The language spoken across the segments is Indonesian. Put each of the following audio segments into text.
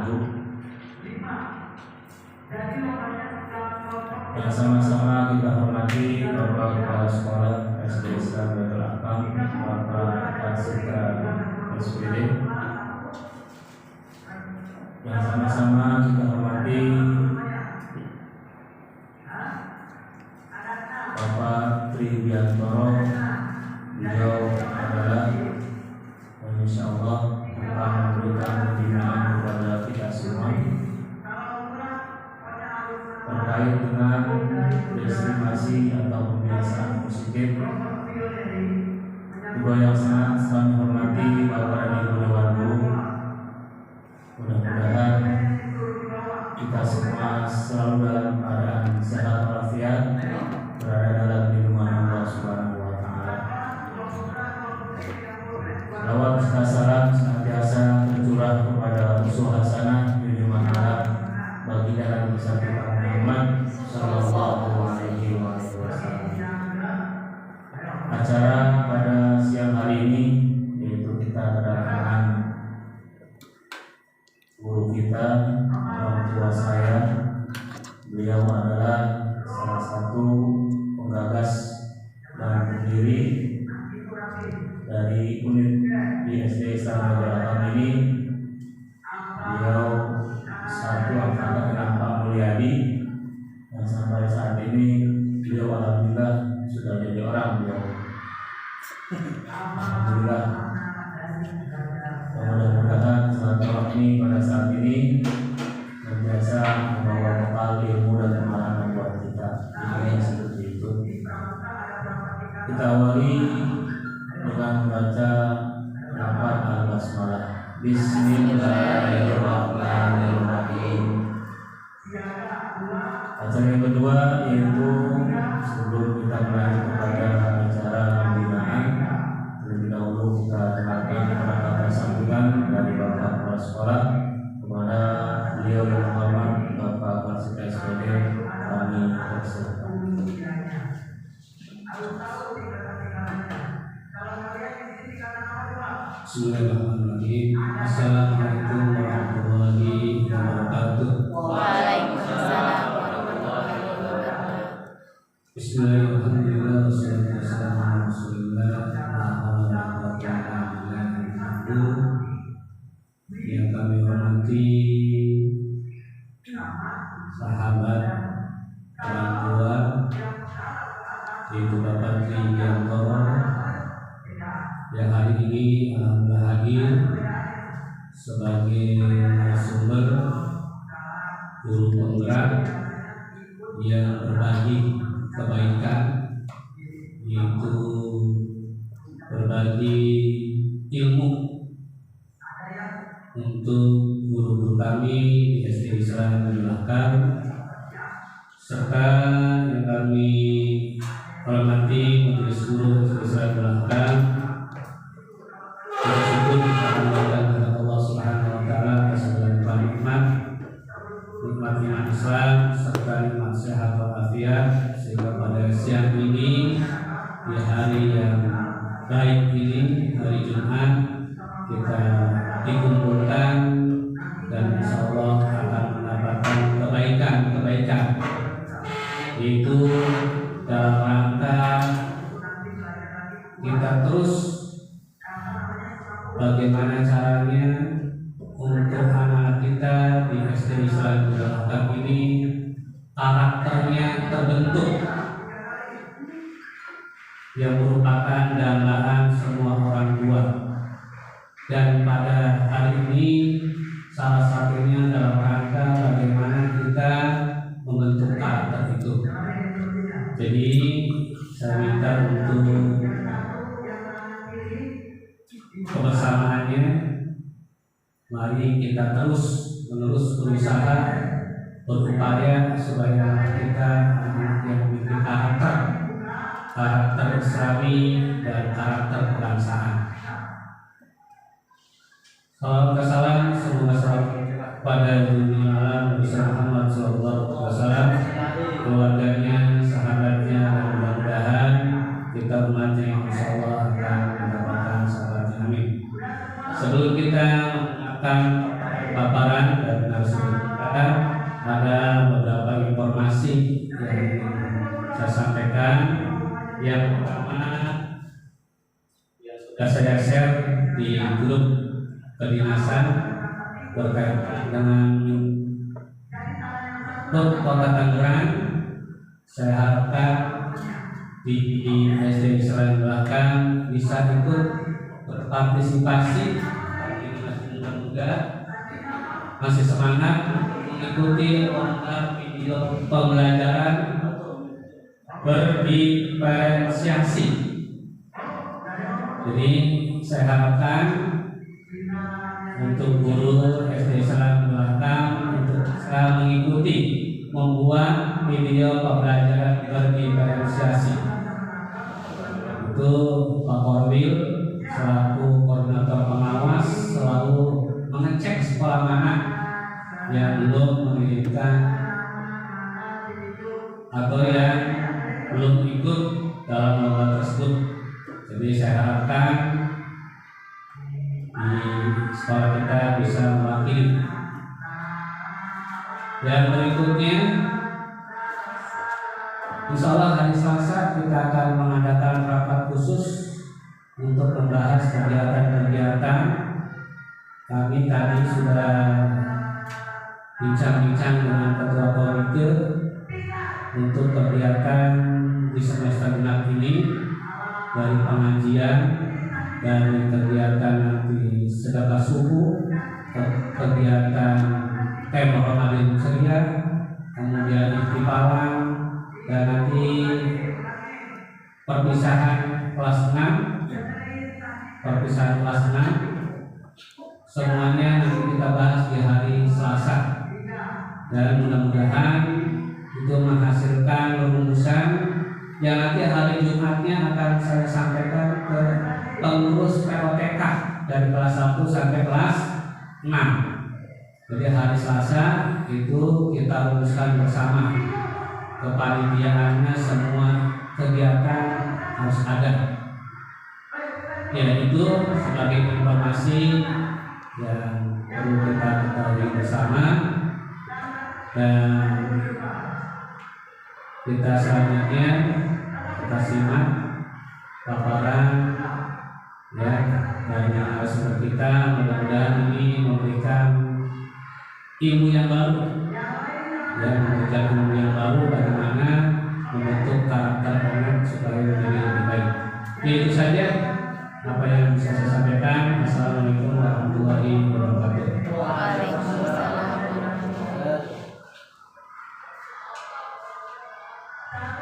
wabarakatuh. Yang sama-sama kita hormati Bapak Kepala Sekolah SD Islam Baitul Akam, Bapak Kasika SPD. Yang sama-sama kita hormati Bapak Triwiantoro. Beliau adalah Insya Allah akan memberikan pembinaan kepada kita semua terkait dengan estimasi atau pembiasaan positif. Juga yang sangat kami hormati Bapak dan Ibu Dewan Guru. Mudah-mudahan kita semua selalu dalam keadaan sehat walafiat, berada dalam lindungan Allah Subhanahu wa Ta'ala. Salawat serta salam senantiasa tercurah kepada usul hasanah junjungan alam baginda Nabi besar kita Muhammad sallallahu alaihi wasallam. Acara pada siang hari ini yaitu kita kedatangan guru kita, orang tua saya. Beliau adalah salah satu penggagas dan pendiri dari unit di SD Islam Baitul Akam ini. Beliau satu angkatan dengan Pak Mulyadi, dan sampai saat ini beliau alhamdulillah sudah jadi orang beliau. Alhamdulillah. Mudah-mudahan silaturahmi ini pada saat ini biasa membawa bekal ilmu dan pemahaman buat kita. Ini seperti itu. Kita awali dengan membaca lafaz al-basmalah. Bismillahirrahmanirrahim. Acara yang kedua yaitu sebelum kita melanjut kepada acara pembinaan, terlebih dahulu kita dengarkan kata-kata sambutan dari Bapak Kepala Sekolah kepada beliau yang terhormat Bapak Kasika SPD. Kami persilakan. Bismillahirrahmanirrahim. Assalamualaikum warahmatullahi wabarakatuh. Waalaikumsalam warahmatullahi wabarakatuh. Bismillahirrahmanirrahim. Wassalamualaikum warahmatullahi wabarakatuh. Yang kami hormati sahabat orang tua yaitu Bapak Triwiantoro yang hari ini alhamdulillah hadir sebagai narasumber guru penggerak yang berbagi kebaikan, yaitu berbagi ilmu untuk guru-guru kami di SD Islam Baitul Akam, serta yang kami hormati majelis guru SD Islam Baitul Akam. Bersyukur kepada Allah Subhanahu wa Ta'ala atas segala nikmat Islam serta nikmat sehat walafiat, sehingga pada siang ini di hari yang baik ini, hari Jumat, kita dikumpulkan dan insya Allah akan mendapatkan kebaikan, yaitu dalam rangka kita terus bagaimana caranya untuk anak kita di SD Islam Baitul Akam ini karakternya terbentuk, yang merupakan dambaan semua orang tua. Dan pada hari ini salah satunya dalam rangka bagaimana kita membentuk karakter itu. Jadi saya minta untuk kebersamaannya, mari kita terus-menerus berusaha berupaya supaya kita anak yang memiliki karakter Islami dan karakter kebangsaan. Salam semoga pada dunia alam Nabi Muhammad SAW, keluarganya, sahabatnya, dan mudah-mudahan kita umatnya yang insya Allah akan mendapatkan sahabatnya. Amin. Sebelum kita akan paparan dan pertama yang sudah saya share di grup kedinasan berkaitan dengan Kota Tangerang. Saya harapkan di SD Israel Belakang bisa ikut berpartisipasi. Kali ini masih muda-muda, masih semangat mengikuti program video pembelajaran berdiferensiasi. Jadi saya harapkan untuk guru SD Israel Belakang untuk bisa mengikuti membuat video pembelajaran berdiferensiasi. Itu Pak Korwil selaku koordinator pengawas selalu mengecek sekolah mana yang belum mengirimkan atau yang belum ikut dalam lomba tersebut. Jadi saya harapkan di sekolah kita bisa mewakili. Yang berikutnya, insya Allah hari Selasa kita akan mengadakan rapat khusus untuk membahas kegiatan-kegiatan. Kami tadi sudah bincang-bincang dengan ketua komite untuk kegiatan di semester genap ini, dari pengajian, dari kegiatan nanti sedekah subuh, kegiatan tema Ramadan ceria, kemudian ikhtifalan, dan nanti perpisahan kelas 6, semuanya nanti kita bahas di hari Selasa, dan mudah-mudahan itu menghasilkan rumusan yang nanti hari Jumatnya akan saya sampaikan ke pengurus POTK dari kelas 1 sampai kelas 6. Jadi hari Selasa itu kita rumuskan bersama, kepanitiaannya semua kegiatan harus ada. Ya, itu sebagai informasi yang perlu kita ketahui bersama. Dan kita selanjutnya kita simak paparan ya dari narasumber kita. Mudah-mudahan ini memberikan ilmu yang baru, ya, memberikan ilmu yang baru bagaimana membentuk karakter orang supaya menjadi lebih baik. Ya, itu saja apa yang bisa saya sampaikan. Assalamualaikum warahmatullahi wabarakatuh. Waalaikumsalam.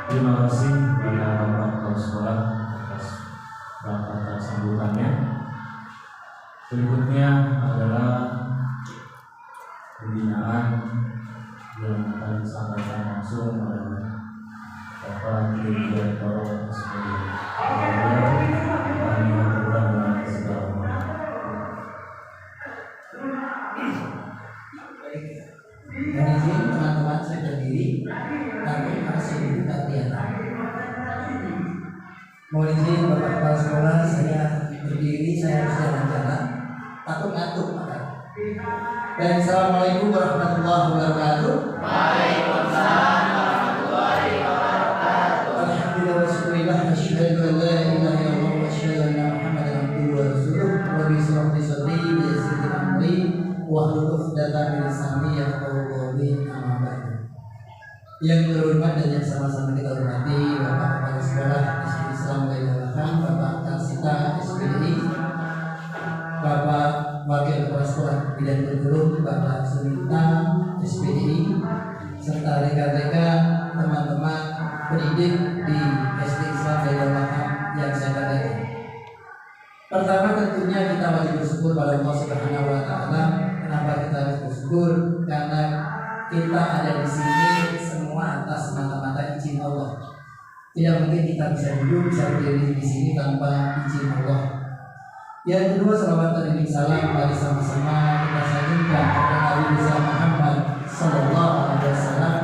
Terima kasih kepada Bapak Kepala Sekolah atas kata sambutannya. Berikutnya adalah pembinaan yang akan disampaikan langsung oleh Bapak Direktur SPD. Kami aturkan dengan segala hormat. Dan izin teman-teman saya berdiri, tapi masih dibuka kelihatan. Mohon izin Bapak Kepala Sekolah, saya berdiri, saya harus jalan-jalan, takut ngantuk Pak. Dan Assalamualaikum warahmatullahi wabarakatuh. Waalaikumsalam warahmatullahi wabarakatuh. Alhamdulillah wa syukurillah, asyhadu an la ilaha illallah wa asyhadu anna Muhammadan abduhu wa rasuluh. Rabbi shrah li sadri wa yassir li amri wahlul 'uqdatam min lisani yafqahu qawli. Amma ba'du. Yang terhormat dan yang sama-sama kita hormati Bapak Kepala Sekolah SD Islam Belakang, Bapak Karsita SPDI, Bapak Wakil Kepala Sekolah Bidang Kurikulum Bapak Sunita SPDI, serta rekan-rekan teman-teman pendidik di SD Islam Belakang yang saya banggakan. Pertama tentunya kita wajib bersyukur pada Allah Subhanahu wa taala. Kenapa kita harus bersyukur? Karena kita ada di sini semua atas semata-mata izin Allah. Tidak mungkin kita bisa hidup, bisa berdiri di sini tanpa izin Allah. Yang kedua, salawat dan salam mari sama-sama kita sajikan kepada Nabi besar Muhammad Sallallahu Alaihi Wasallam,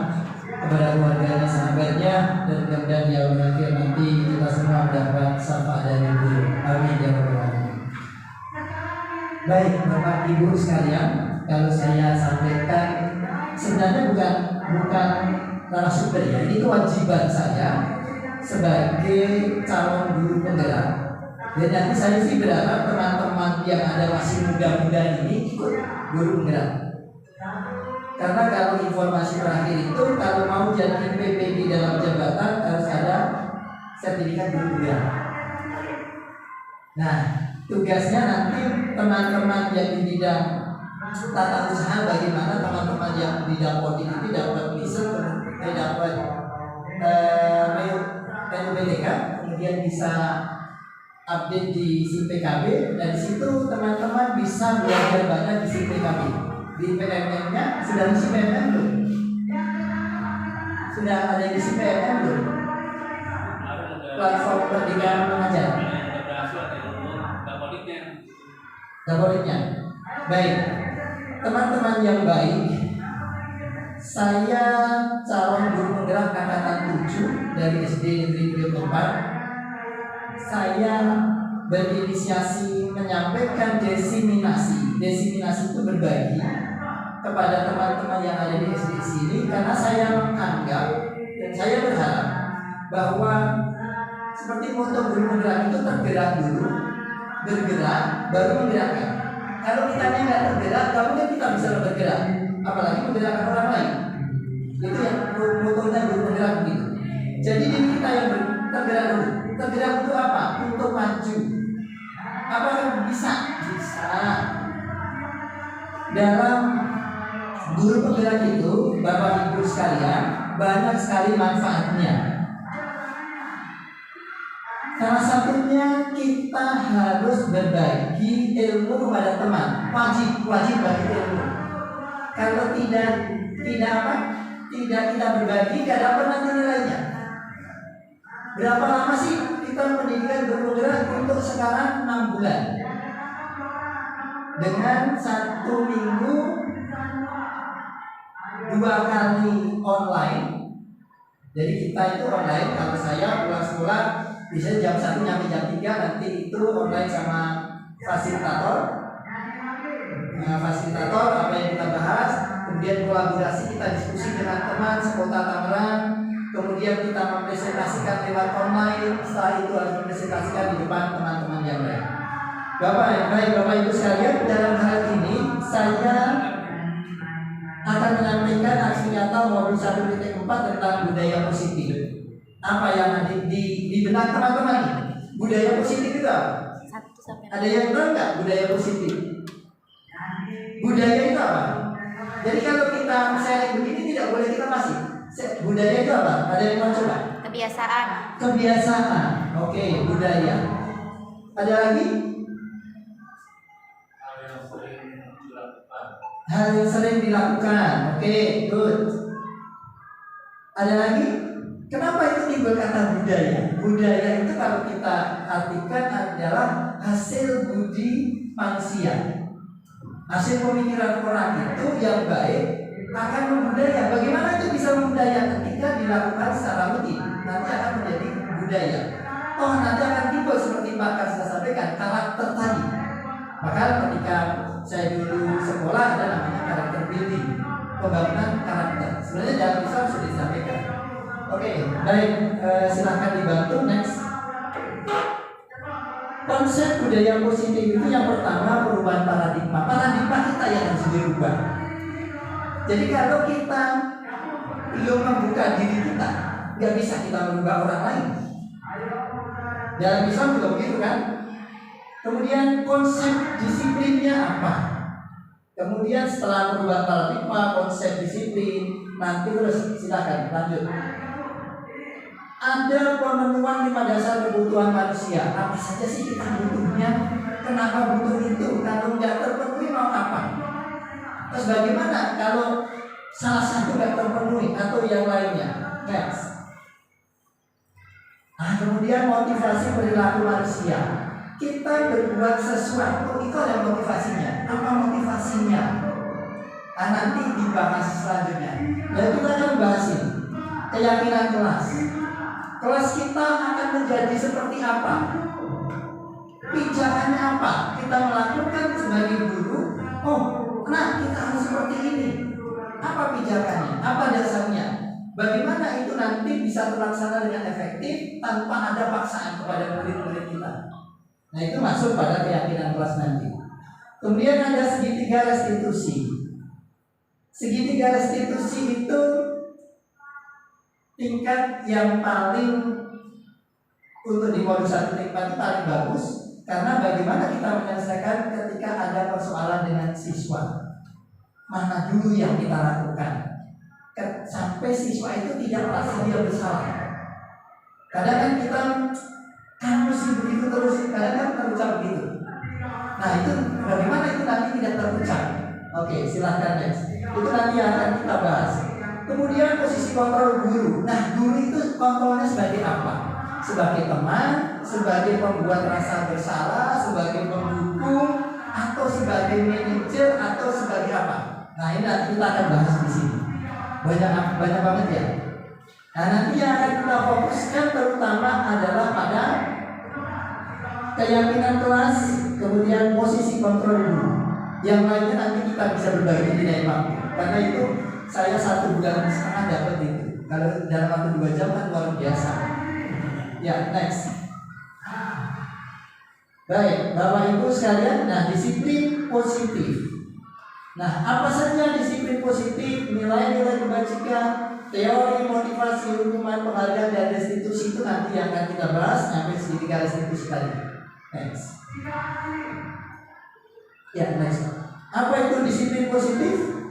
kepada keluarganya, sahabatnya, dan mudah-mudahan di akhir akhir nanti kita semua mendapat syafaat dari beliau. Amin ya rabbal alamin. Baik, Bapak Ibu sekalian, kalau saya sampaikan sebenarnya bukan narasumber ya, ini kewajiban saya sebagai calon guru penggerak. Dan nanti saya sih berharap teman-teman yang ada masih muda-muda ini ikut guru penggerak. Karena kalau informasi terakhir itu kalau mau jadi PPG dalam jabatan harus ada sertifikat guru penggerak. Nah, tugasnya nanti teman-teman yang di bidang tata usaha, bagaimana teman-teman yang di bidang politik itu dapat dapat PUBTK, kemudian bisa update di SIM PKB, dan di situ teman-teman bisa belajar banyak di SIM PKB. Di PMM-nya sudah di PMM belum? Sudah ada di PMM belum? Platform pendidikan mengajar. Dapoliknya. Baik. Teman-teman yang baik, saya calon guru penggerak angkatan 7 dari SD Negeri Priok 4. Saya berinisiasi menyampaikan desiminasi. Desiminasi itu berbagi kepada teman-teman yang ada di SD sini, karena saya menganggap dan saya berharap bahwa seperti moto guru penggerak itu tergerak dulu, bergerak, baru menggerakkan. Kalau kitanya nggak tergerak, nggak mungkin kita bisa bergerak, apalagi menggerakkan orang lain. Itu yang motonya guru penggerak gitu. Jadi diri kita yang tergerak dulu. Tergerak itu apa? Untuk maju. Apakah bisa? Bisa. Dalam guru penggerak itu, Bapak Ibu sekalian, banyak sekali manfaatnya. Salah satunya kita harus berbagi ilmu kepada teman. Wajib bagi ilmu. Kalau tidak kita berbagi, tidak dapat nanti nilainya. Berapa lama sih kita pendidikan guru penggerak? Untuk sekarang 6 bulan. Dengan 1 minggu 2 kali online. Jadi kita itu online. Kalau saya pulang sekolah bisa jam 1 sampai jam 3, nanti itu online sama fasilitator. Fasilitator apa yang kita bahas, kemudian kolaborasi, kita diskusi dengan teman sekota Tangerang, kemudian kita mempresentasikan lewat online. Setelah itu harus mempresentasikan di depan teman-teman yang lain. Bapak Ibu sekalian, dalam hal ini saya akan menyampaikan aksi nyata modul 1.4 tentang budaya positif. Apa yang ada di benak teman-teman? Budaya positif itu apa? Ada yang tahu nggak budaya positif? Budaya itu apa? Jadi kalau kita sharing begini tidak boleh kita masih. Budaya itu apa? Ada yang mau coba? Kebiasaan. Oke, budaya. Ada lagi? Hal yang sering dilakukan. Oke, good. Ada lagi? Kenapa itu timbul kata budaya? Budaya itu kalau kita artikan adalah hasil budi manusia. Hasil pemikiran orang itu yang baik akan membudaya. Bagaimana itu bisa membudaya? Ketika dilakukan secara rutin, nanti akan menjadi budaya. Nanti akan timbul seperti Pak Kak sudah sampaikan, karakter tadi. Maka ketika saya dulu sekolah ada namanya karakter building, pembangunan karakter. Sebenarnya dalam Islam sudah disampaikan. Oke, baik, silahkan dibantu next. Konsep budaya positif itu yang pertama perubahan paradigma. Paradigma kita yang harus dirubah. Jadi kalau kita belum membuka diri kita, nggak bisa kita merubah orang lain. Dalam Islam juga begitu kan. Kemudian konsep disiplinnya apa? Kemudian setelah perubahan paradigma, konsep disiplin, nanti terus silakan lanjut. Ada pemenuhan 5 dasar kebutuhan manusia. Apa saja sih kita butuhnya? Kenapa butuh itu? Kalau nggak terpenuhi mau apa? Terus bagaimana kalau salah satu nggak terpenuhi atau yang lainnya? Next. Kemudian motivasi perilaku manusia. Kita berbuat sesuatu itu ada motivasinya. Apa motivasinya? Nanti dibahas selanjutnya. Dan kita akan bahas ini. Keyakinan kelas. Kelas kita akan menjadi seperti apa? Pijakannya apa? Kita melakukan sebagai guru. Kita harus seperti ini. Apa pijakannya? Apa dasarnya? bagaimana itu nanti bisa terlaksana dengan efektif tanpa ada paksaan kepada murid-murid kita. Nah, itu masuk pada keyakinan kelas nanti. Kemudian ada segitiga restitusi. Segitiga restitusi itu tingkat yang paling untuk di modul 1.4 itu paling bagus, karena bagaimana kita menyelesaikan ketika ada persoalan dengan siswa. Mana dulu yang kita lakukan sampai siswa itu tidak merasa dia bersalah. Kadang kan kita kamu sih begitu terus, kadang kan terucap begitu. Nah, itu bagaimana itu nanti tidak terucap. Oke, silahkan next. Itu nanti akan kita bahas. Kemudian posisi kontrol guru. Nah, guru itu kontrolnya sebagai apa? Sebagai teman, sebagai pembuat rasa bersalah, sebagai pendukung, atau sebagai manajer, atau sebagai apa? Nah, ini nanti kita akan bahas di sini. Banyak banget ya. Nah, nanti yang akan kita fokuskan terutama adalah pada keyakinan kelas, kemudian posisi kontrol guru. Yang lainnya nanti kita bisa berbagi di lain waktu. Karena itu saya 1,5 bulan dapat itu. Kalau dalam waktu 2 jam kan luar biasa. Ya, next. Baik, Bapak Ibu sekalian, nah disiplin positif. Nah, apa saja disiplin positif, nilai-nilai kebajikan, teori, motivasi, hukuman, penghargaan, dan restitusi itu nanti yang akan kita bahas sampai segitiga restitusi tadi. Next. Ya, next. Apa itu disiplin positif?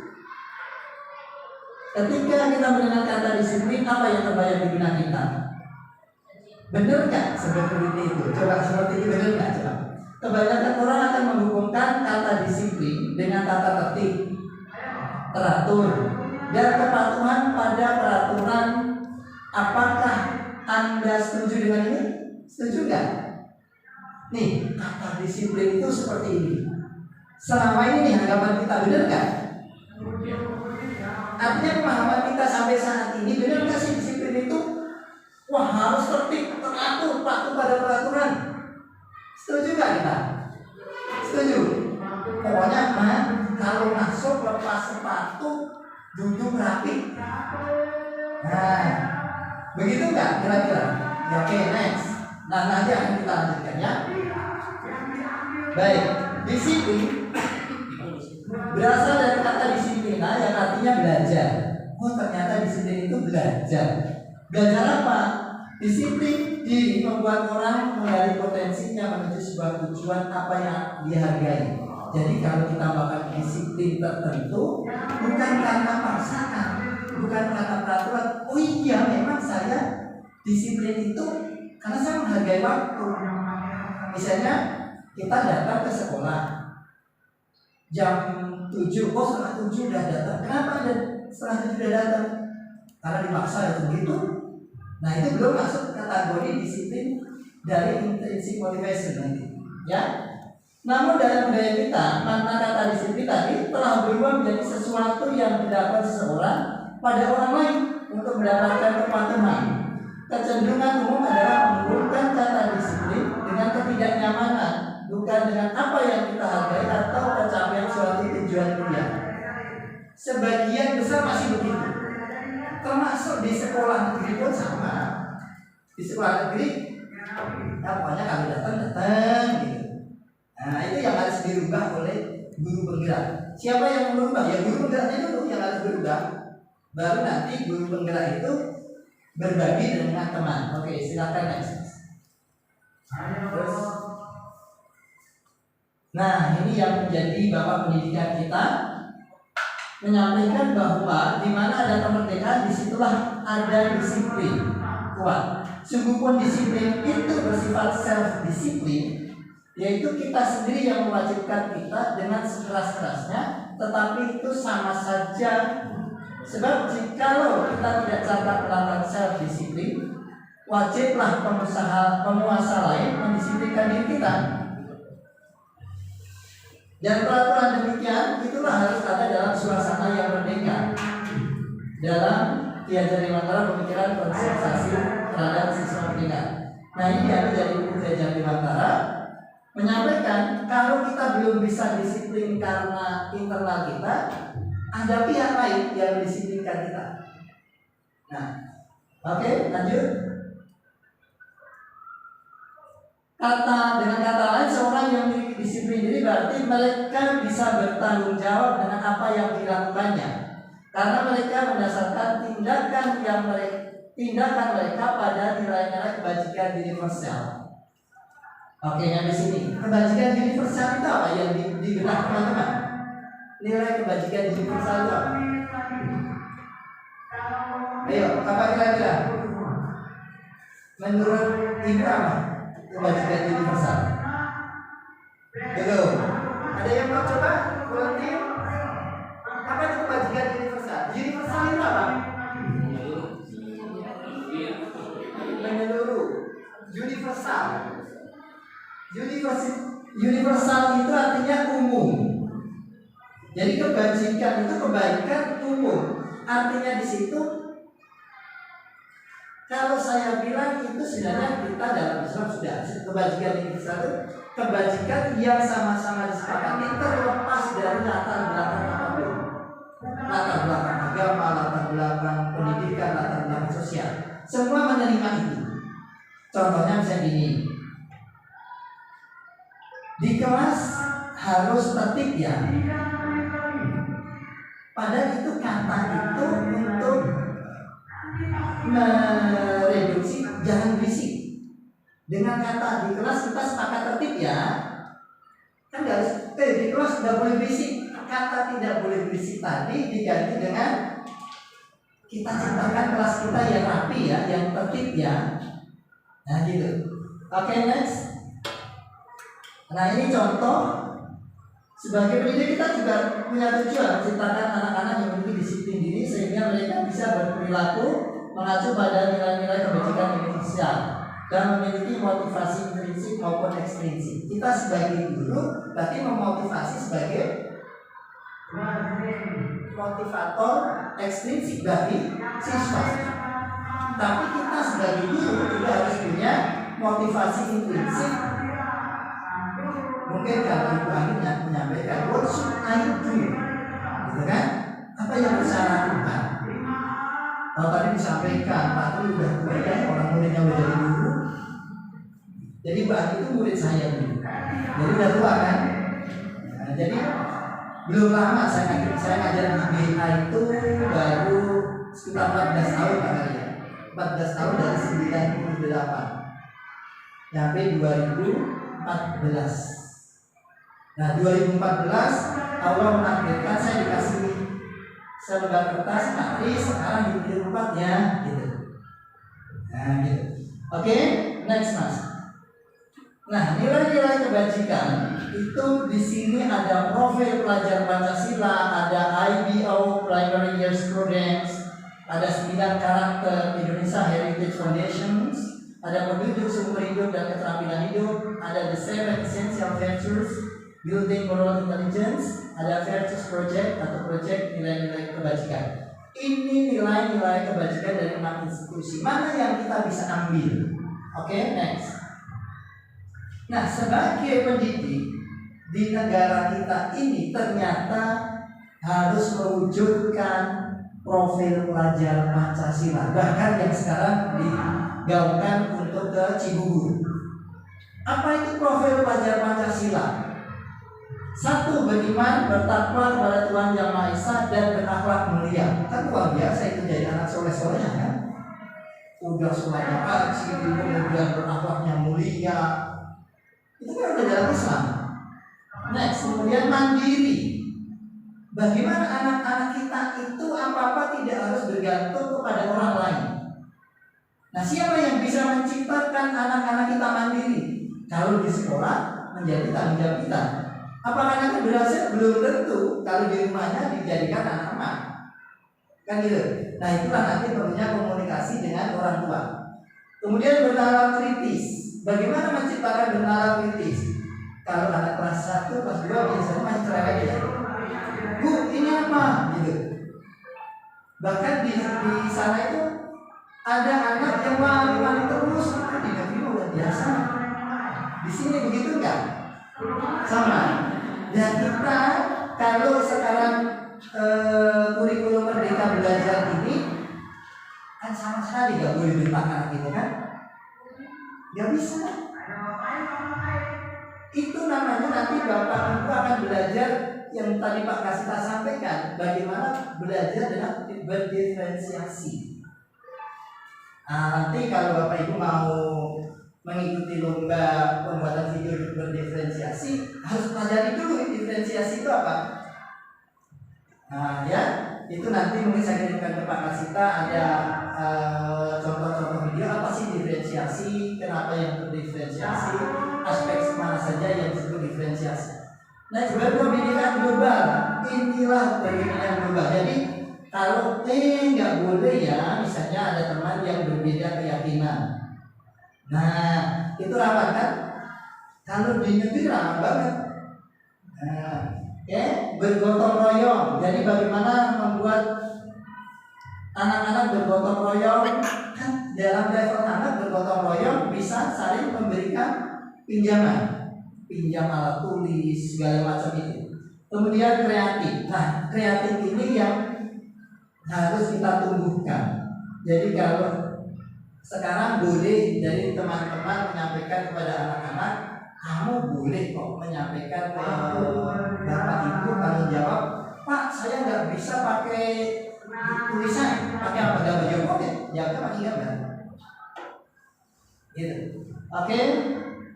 Ketika kita mendengar kata disiplin, apa yang terbayang di benak kita? Benar nggak seperti itu? Coba seperti itu benar nggak? Coba. Kebanyakan orang akan menghubungkan kata disiplin dengan tata tertib, teratur, dan kepatuhan pada peraturan. Apakah Anda setuju dengan ini? Setuju nggak? Nih, kata disiplin itu seperti ini. Selama ini nih anggapan kita benar nggak? Artinya pemahaman kita sampai saat ini benar nggak sih disiplin itu? Wah, harus tertib, teratur, patuh pada peraturan. Setuju nggak kita? Setuju. Pokoknya kalau masuk lepas sepatu, duduk rapi. Nah, begitu nggak kira-kira? Ya, oke, next. Nah, nanti akan kita lanjutkan ya. Baik, disiplin berasal dari kata disiplina yang artinya belajar. Oh, ternyata disiplin itu belajar. Belajar apa? Disiplin diri membuat orang menggali potensinya menuju sebuah tujuan apa yang dihargai. Jadi kalau kita bakal disiplin tertentu, bukan karena paksaan, bukan karena peraturan. Oh iya, memang saya disiplin itu karena saya menghargai waktu. Misalnya kita datang ke sekolah jam 7, oh setengah 7 udah datang. Kenapa ada setengah 7 udah datang? Karena dipaksa ya begitu. Nah, itu belum masuk kategori disiplin dari intrinsic motivation nanti, ya. Namun dalam budaya kita, makna kata disiplin tadi telah berubah menjadi sesuatu yang didapat seseorang pada orang lain untuk mendapatkan kepatuhan. Kecenderungan umum adalah menghubungkan kata disiplin dengan ketidaknyamanan, bukan dengan apa yang kita hargai atau pencapaian suatu tujuan mulia. Sebagian besar masih begitu. Termasuk di sekolah negeri pun sama. Di sekolah negeri, ya pokoknya kalau datang gitu. Nah, itu yang harus dirubah oleh guru penggerak. Siapa yang merubah? Ya guru penggeraknya dulu yang harus berubah. Baru nanti guru penggerak itu berbagi dengan teman. Oke, silakan next. Terus, nah ini yang menjadi bapak pendidikan kita, menyampaikan bahwa di mana ada kemerdekaan disitulah ada disiplin kuat. Sungguh pun disiplin itu bersifat self disiplin, yaitu kita sendiri yang mewajibkan kita dengan sekeras-kerasnya, tetapi itu sama saja. Sebab jikalau kita tidak cakap melakukan self disiplin, wajiblah penguasa lain mendisiplinkan diri kita. Dan peraturan demikian itulah harus ada dalam suasana yang merdeka. Dalam Ki Hajar Dewantara pemikiran konsentrasi terhadap siswa pendidikan. Nah, ini ada dari buku Ki Hajar Dewantara menyampaikan kalau kita belum bisa disiplin karena internal kita, ada pihak lain yang mendisiplinkan kita. Nah, oke, lanjut. Dengan kata lain, seorang yang memiliki disiplin diri berarti mereka bisa bertanggung jawab dengan apa yang dilakukannya, karena mereka mendasarkan tindakan mereka pada nilai-nilai kebajikan universal. Oke, yang di sini kebajikan universal itu apa yang di benak teman-teman? Nilai kebajikan universal itu apa? Ayo, apa kira-kira? Menurut ibu apa kebajikan universal? Belum. Ada yang mau coba? Volunteer? Apa itu kebajikan universal? Universal itu apa? Menyeluruh. Universal. Universal itu artinya umum. Jadi kebajikan itu kebaikan umum. Artinya di situ, kalau saya bilang itu sebenarnya kita dalam Islam sudah kebajikan universal itu kebajikan yang sama-sama disepakati terlepas dari latar belakang apapun. Latar belakang agama, latar belakang pendidikan, latar belakang sosial. Semua menerima itu. Contohnya misalnya gini. Di kelas harus tertib ya. Padahal itu kata itu untuk mereduksi jangan berisik. Dengan kata di kelas kita sepakat tertib ya. Kan nggak harus di kelas tidak boleh berisik. Kata tidak boleh berisik tadi diganti dengan kita ciptakan kelas kita yang rapi ya, yang tertib ya. Nah gitu. Oke, next. Nah ini contoh. Sebagai pendidik kita juga punya tujuan menciptakan anak-anak yang memiliki disiplin diri sehingga mereka bisa berperilaku mengacu pada nilai-nilai kebajikan universal dan memiliki motivasi intrinsik maupun ekstrinsik. Kita sebagai guru berarti memotivasi sebagai motivator ekstrinsik bagi siswa. Tapi kita sebagai guru juga harus punya motivasi intrinsik. Mungkin kalau Ibu Ani menyampaikan what should I do, gitu kan? Apa yang bisa lakukan? Kalau tadi disampaikan, Pak Tri udah tua ya, orang muridnya udah jadi guru. Jadi Mbak Ani itu murid saya dulu. Jadi udah tua kan? Nah, jadi belum lama saya ngajar di BA itu baru sekitar 14 tahun Pak kali ya. 14 tahun dari 98 sampai 2014. Nah 2014 Allah menakdirkan saya dikasih selembar kertas Pak Tri sekarang di 2004 ya gitu. Nah gitu. Oke, next mas. Nah nilai-nilai kebajikan itu di sini ada profil pelajar Pancasila, ada IBO Primary Year Students, ada 9 karakter Indonesia Heritage Foundations, ada penduduk sumber hidup dan keterampilan hidup, ada the 7 essential virtues, building moral intelligence, ada virtues project atau project nilai-nilai kebajikan. Ini nilai-nilai kebajikan dari 6 institusi. Mana yang kita bisa ambil? Oke, next. Nah, sebagai pendidik di negara kita ini ternyata harus mewujudkan profil pelajar Pancasila, bahkan yang sekarang digaungkan untuk ke Cibubur. Apa itu profil pelajar Pancasila? 1. Beriman, bertakwa kepada Tuhan Yang Maha Esa dan berakhlak mulia. Kan luar biasa itu jadi anak soleh-solehnya kan? Udah sholatnya haji, kemudian berakhlaknya mulia. Itu kan udah dalam Islam. Next, kemudian mandiri. Bagaimana anak-anak kita itu apa-apa tidak harus bergantung kepada orang lain. Nah, siapa yang bisa menciptakan anak-anak kita mandiri? Kalau di sekolah menjadi tanggung jawab kita. Apakah nanti berhasil? Belum tentu. Kalau di rumahnya dijadikan anak emak, kan gitu. Nah itulah nanti perlunya komunikasi dengan orang tua. Kemudian bernalar kritis. Bagaimana menciptakan bernalar kritis? Kalau anak kelas 1, kelas 2 biasanya masih cerewet ya. Bu, ini apa? Gitu. Bahkan di sana itu ada anak yang wali terus. Itu di negeri udah biasa. Di sini begitu enggak? Sama. Dan kita kalau sekarang kurikulum Merdeka Belajar ini sama sekali nggak boleh bentak anak itu kan? Nggak bisa. Itu namanya nanti Bapak Ibu akan belajar yang tadi Pak Kasita sampaikan, bagaimana belajar dengan berdiferensiasi. Nanti kalau Bapak Ibu mau mengikuti lomba pembuatan video berdiferensiasi, harus pelajari dulu diferensiasi itu apa. Ya, itu nanti mungkin saya kirimkan ke Pak Kasita ada contoh-contoh video apa sih diferensiasi, kenapa yang berdiferensiasi, aspek mana saja yang disebut diferensiasi. Nah, juga pendidikan global, inilah pendidikan global. Jadi kalau nggak boleh ya, misalnya ada teman yang berbeda keyakinan. Nah, itu rawan kan? Kalau di negeri rawan banget. Nah, bergotong royong. Jadi bagaimana membuat anak-anak bergotong royong? Kan dalam level anak bergotong royong bisa saling memberikan pinjaman. Pinjam alat tulis segala macam itu. Kemudian kreatif. Nah, kreatif ini yang harus kita tumbuhkan. Jadi kalau sekarang boleh dari teman-teman menyampaikan kepada anak-anak, kamu boleh kok menyampaikan ke Bapak Ibu kalau jawab, Pak saya nggak bisa pakai tulisan, pakai apa? Gambar jongkok ya? Jawabnya pakai gambar. Gitu. Oke.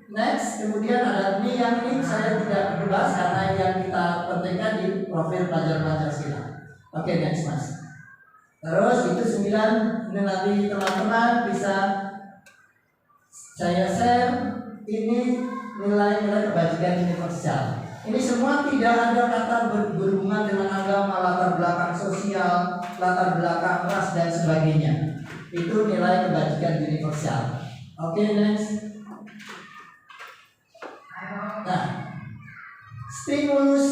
Next, kemudian ada yang ini saya tidak bahas karena yang kita pentingkan di profil pelajar Pancasila. Oke, next mas. Terus itu 9, ini nanti teman-teman bisa saya share ini nilai-nilai kebajikan universal. Ini semua tidak ada kata berhubungan dengan agama, latar belakang sosial, latar belakang ras dan sebagainya. Itu nilai kebajikan universal. Oke, next. Nah, stimulus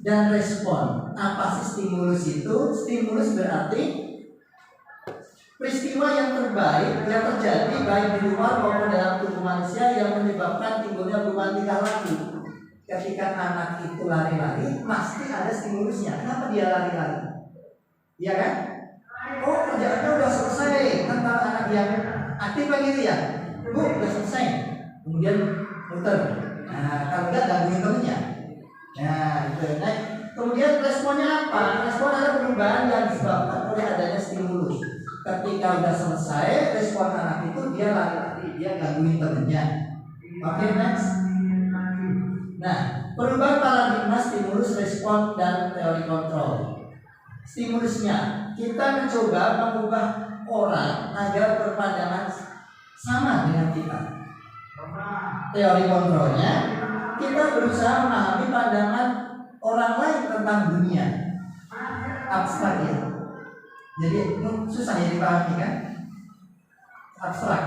dan respon. Apa sih stimulus itu? Stimulus berarti peristiwa yang terbaik yang terjadi baik di luar maupun dalam tubuh manusia yang menyebabkan timbulnya perubahan tingkah laku. Ketika anak itu lari-lari, pasti ada stimulusnya. Kenapa dia lari-lari? Iya kan? Oh, kerjaannya udah selesai. Tentang anak yang aktif kan gitu ya? Bu, udah selesai. Kemudian muter. Nah, kalau enggak gangguin temennya. Nah, itu. Nah, kemudian responnya apa? Respon adalah perubahan yang disebabkan oleh adanya stimulus. Ketika udah selesai, respon anak itu dia lari-lari, dia gangguin temennya. Oke, next. Nah, perubahan paradigma stimulus, respon, dan teori kontrol. Stimulusnya, kita mencoba mengubah orang agar berpandangan sama dengan kita. Teori kontrolnya, kita berusaha memahami pandangan orang lain tentang dunia. Abstrak ya. Jadi susah ya dipahami kan? Abstrak.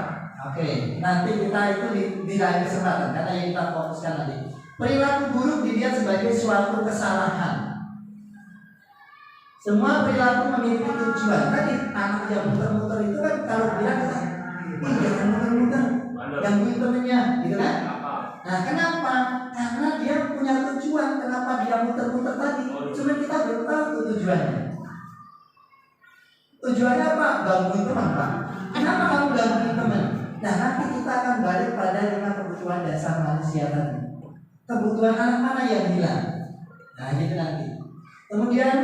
Oke, nanti kita itu di lain kesempatan karena yang kita fokuskan nanti. Perilaku buruk dilihat sebagai suatu kesalahan. Semua perilaku memiliki tujuan. Tadi anak yang muter-muter itu kan kalau bilang kita, jangan muter-muter, gangguin temennya, gitu kan? Nah, kenapa? Karena dia punya tujuan. Kenapa dia muter-muter tadi? Cuma kita belum tahu tuh tujuannya. Tujuannya apa? Gangguin teman, Pak. Kenapa kamu gangguin teman? Nah, nanti kita akan balik pada lima kebutuhan dasar manusia tadi. Kebutuhan anak mana yang hilang? Nah, gitu nanti. Kemudian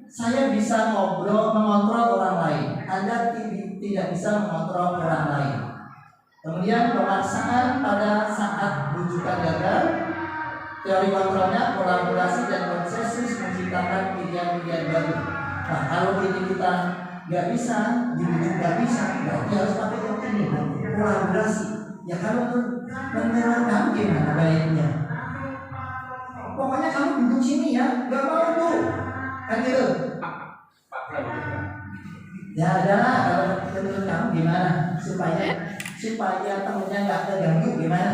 saya bisa mengontrol orang lain. Anda tidak bisa mengontrol orang lain. Kemudian pemaksaan pada saat rujukan gagal. Teori kontrolnya kolaborasi dan konsensus menciptakan pilihan-pilihan baru. Nah, kalau ini kita nggak bisa, dibujuk nggak bisa, berarti harus pakai ini kolaborasi. Ya kalau menurut kamu gimana baiknya? Pokoknya kamu duduk sini ya, nggak mau bu, kan gitu. Ya adalah kalau menurut kamu gimana supaya temennya nggak terganggu gimana?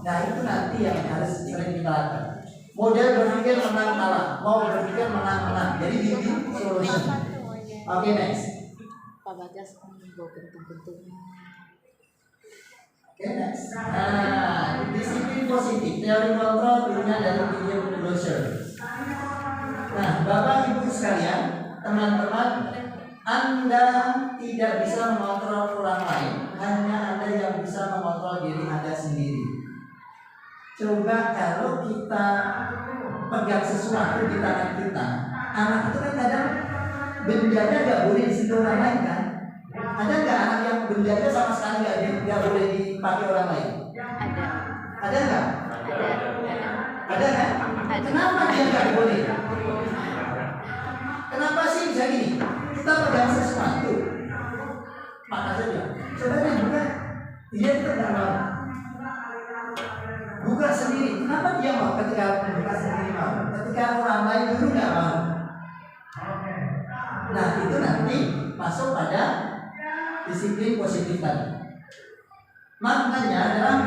Nah itu nanti yang harus sering kita lakukan. Model berpikir menang kalah, mau berpikir menang. Jadi win-win solution. Oke, next. Pak Bagas bawa bentuk-bentuknya. Oke, next. Nah, disiplin positif, teori kontrol dulunya dari video closure. Nah, Bapak Ibu sekalian, teman-teman Anda tidak bisa mengontrol orang lain, hanya Anda yang bisa mengontrol diri Anda sendiri. Coba kalau kita pegang sesuatu di tangan kita, anak itu kan kadang bendanya nggak boleh disentuh orang lain kan? Ada nggak anak yang bendanya sama sekali nggak boleh dipakai orang lain? Ada. Ada nggak? Ada. Ada kan? Kenapa dia nggak boleh? Kenapa sih bisa gini? Kita pegang sesuatu, maka saja. Coba deh buka, dia itu nggak mau. Buka sendiri. Kenapa dia mau? Ketika buka sendiri mau. Ketika orang lain dulu nggak mau. Nah itu nanti masuk pada disiplin positif tadi. Maknanya adalah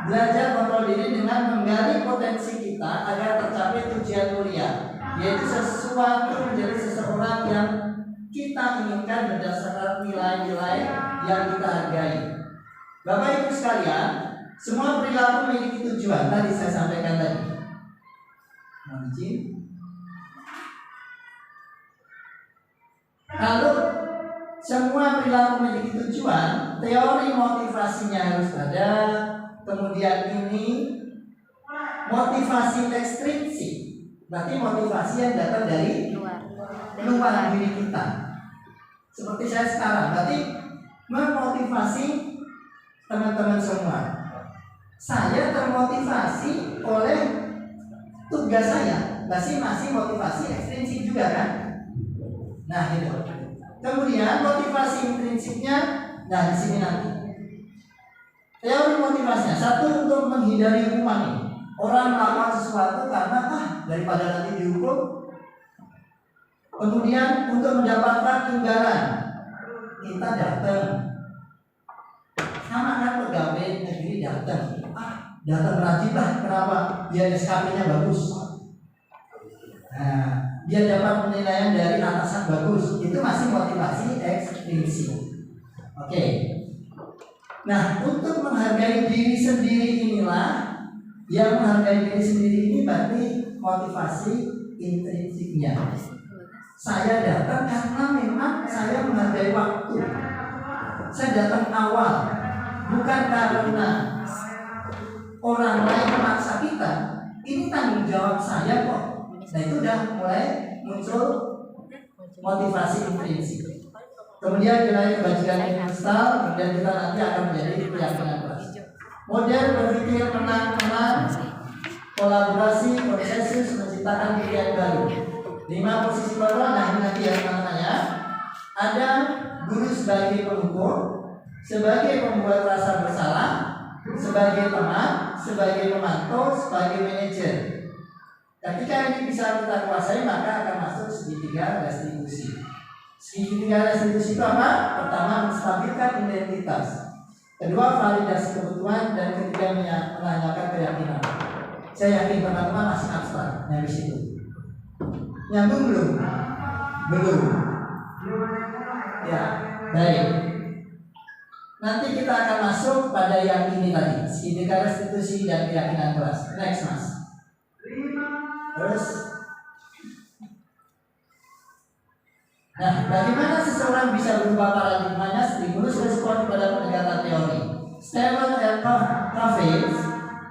belajar kontrol diri dengan menggali potensi kita agar tercapai tujuan mulia, yaitu sesuatu menjadi seseorang yang kita inginkan berdasarkan nilai-nilai yang kita hargai. Bapak Ibu sekalian, semua perilaku memiliki tujuan. Tadi saya sampaikan tadi. Mohon izin. Kalau semua perilaku memiliki tujuan, teori motivasinya harus ada. Kemudian ini motivasi ekstrinsik, berarti motivasi yang datang dari luar diri kita. Seperti saya sekarang, berarti memotivasi teman-teman semua. Saya termotivasi oleh tugas saya, masih motivasi ekstrinsik juga kan? Nah itu. Kemudian motivasi intrinsiknya, nah di sini nanti. Teori motivasinya, satu untuk menghindari hukuman ini. Orang melakukan sesuatu karena daripada nanti dihukum. Kemudian untuk mendapatkan imbalan, kita datang. Sama kan pegawai negeri datang. Datang rajin lah, kenapa? Dia SKP-nya bagus. Nah, dia dapat penilaian dari atasan bagus. Itu masih motivasi ekstrinsik. Oke. Nah, untuk menghargai diri sendiri inilah, yang menghargai diri sendiri ini berarti motivasi intrinsiknya. Saya datang karena memang saya menghargai waktu. Saya datang awal, bukan karena orang lain memaksa kita. Ini tanggung jawab saya kok. Nah itu udah mulai muncul motivasi intrinsik. Kemudian nilai kebajikan yang instal, kemudian kita nanti akan menjadi keyakinan keras. Model berpikir menang-menang, kolaborasi, konsensus, menciptakan pilihan baru. 5 posisi bawah, nah ini nanti ya teman-teman ya. Ada guru sebagai penghukum, sebagai pembuat rasa bersalah, sebagai teman, sebagai pemantau, sebagai manajer. Ketika ini bisa kita kuasai, maka akan masuk segitiga restitusi. Segitiga restitusi itu apa? Pertama, menstabilkan identitas. Kedua, validasi kebutuhan. Dan ketiga, menanyakan keyakinan. Saya yakin teman-teman masih abstrak yang di situ. Nyambung belum? Belum. Ya, baik. Nanti kita akan masuk pada yang ini tadi, segitiga restitusi dan keyakinan keras. Next, Mas. Terus, nah, bagaimana seseorang bisa berubah paradigmanya? Stimulus respon pada pendekatan teori. Stephen L. Covey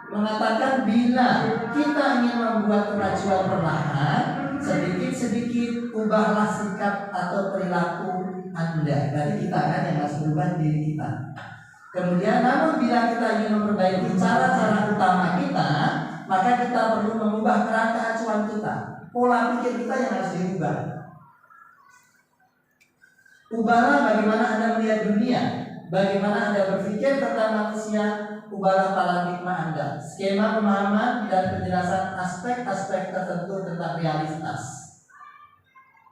mengatakan bila kita ingin membuat kemajuan perlahan, sedikit-sedikit ubahlah sikap atau perilaku Anda. Berarti kita kan yang harus berubah diri kita. Kemudian, namun bila kita ingin memperbaiki cara-cara utama kita, maka kita perlu mengubah kerangka acuan kita. Pola pikir kita yang harus diubah. Ubahlah bagaimana Anda melihat dunia, bagaimana Anda berpikir tentang manusia. Ubahlah paradigma Anda, skema pemahaman dan penjelasan aspek-aspek tertentu tentang realitas.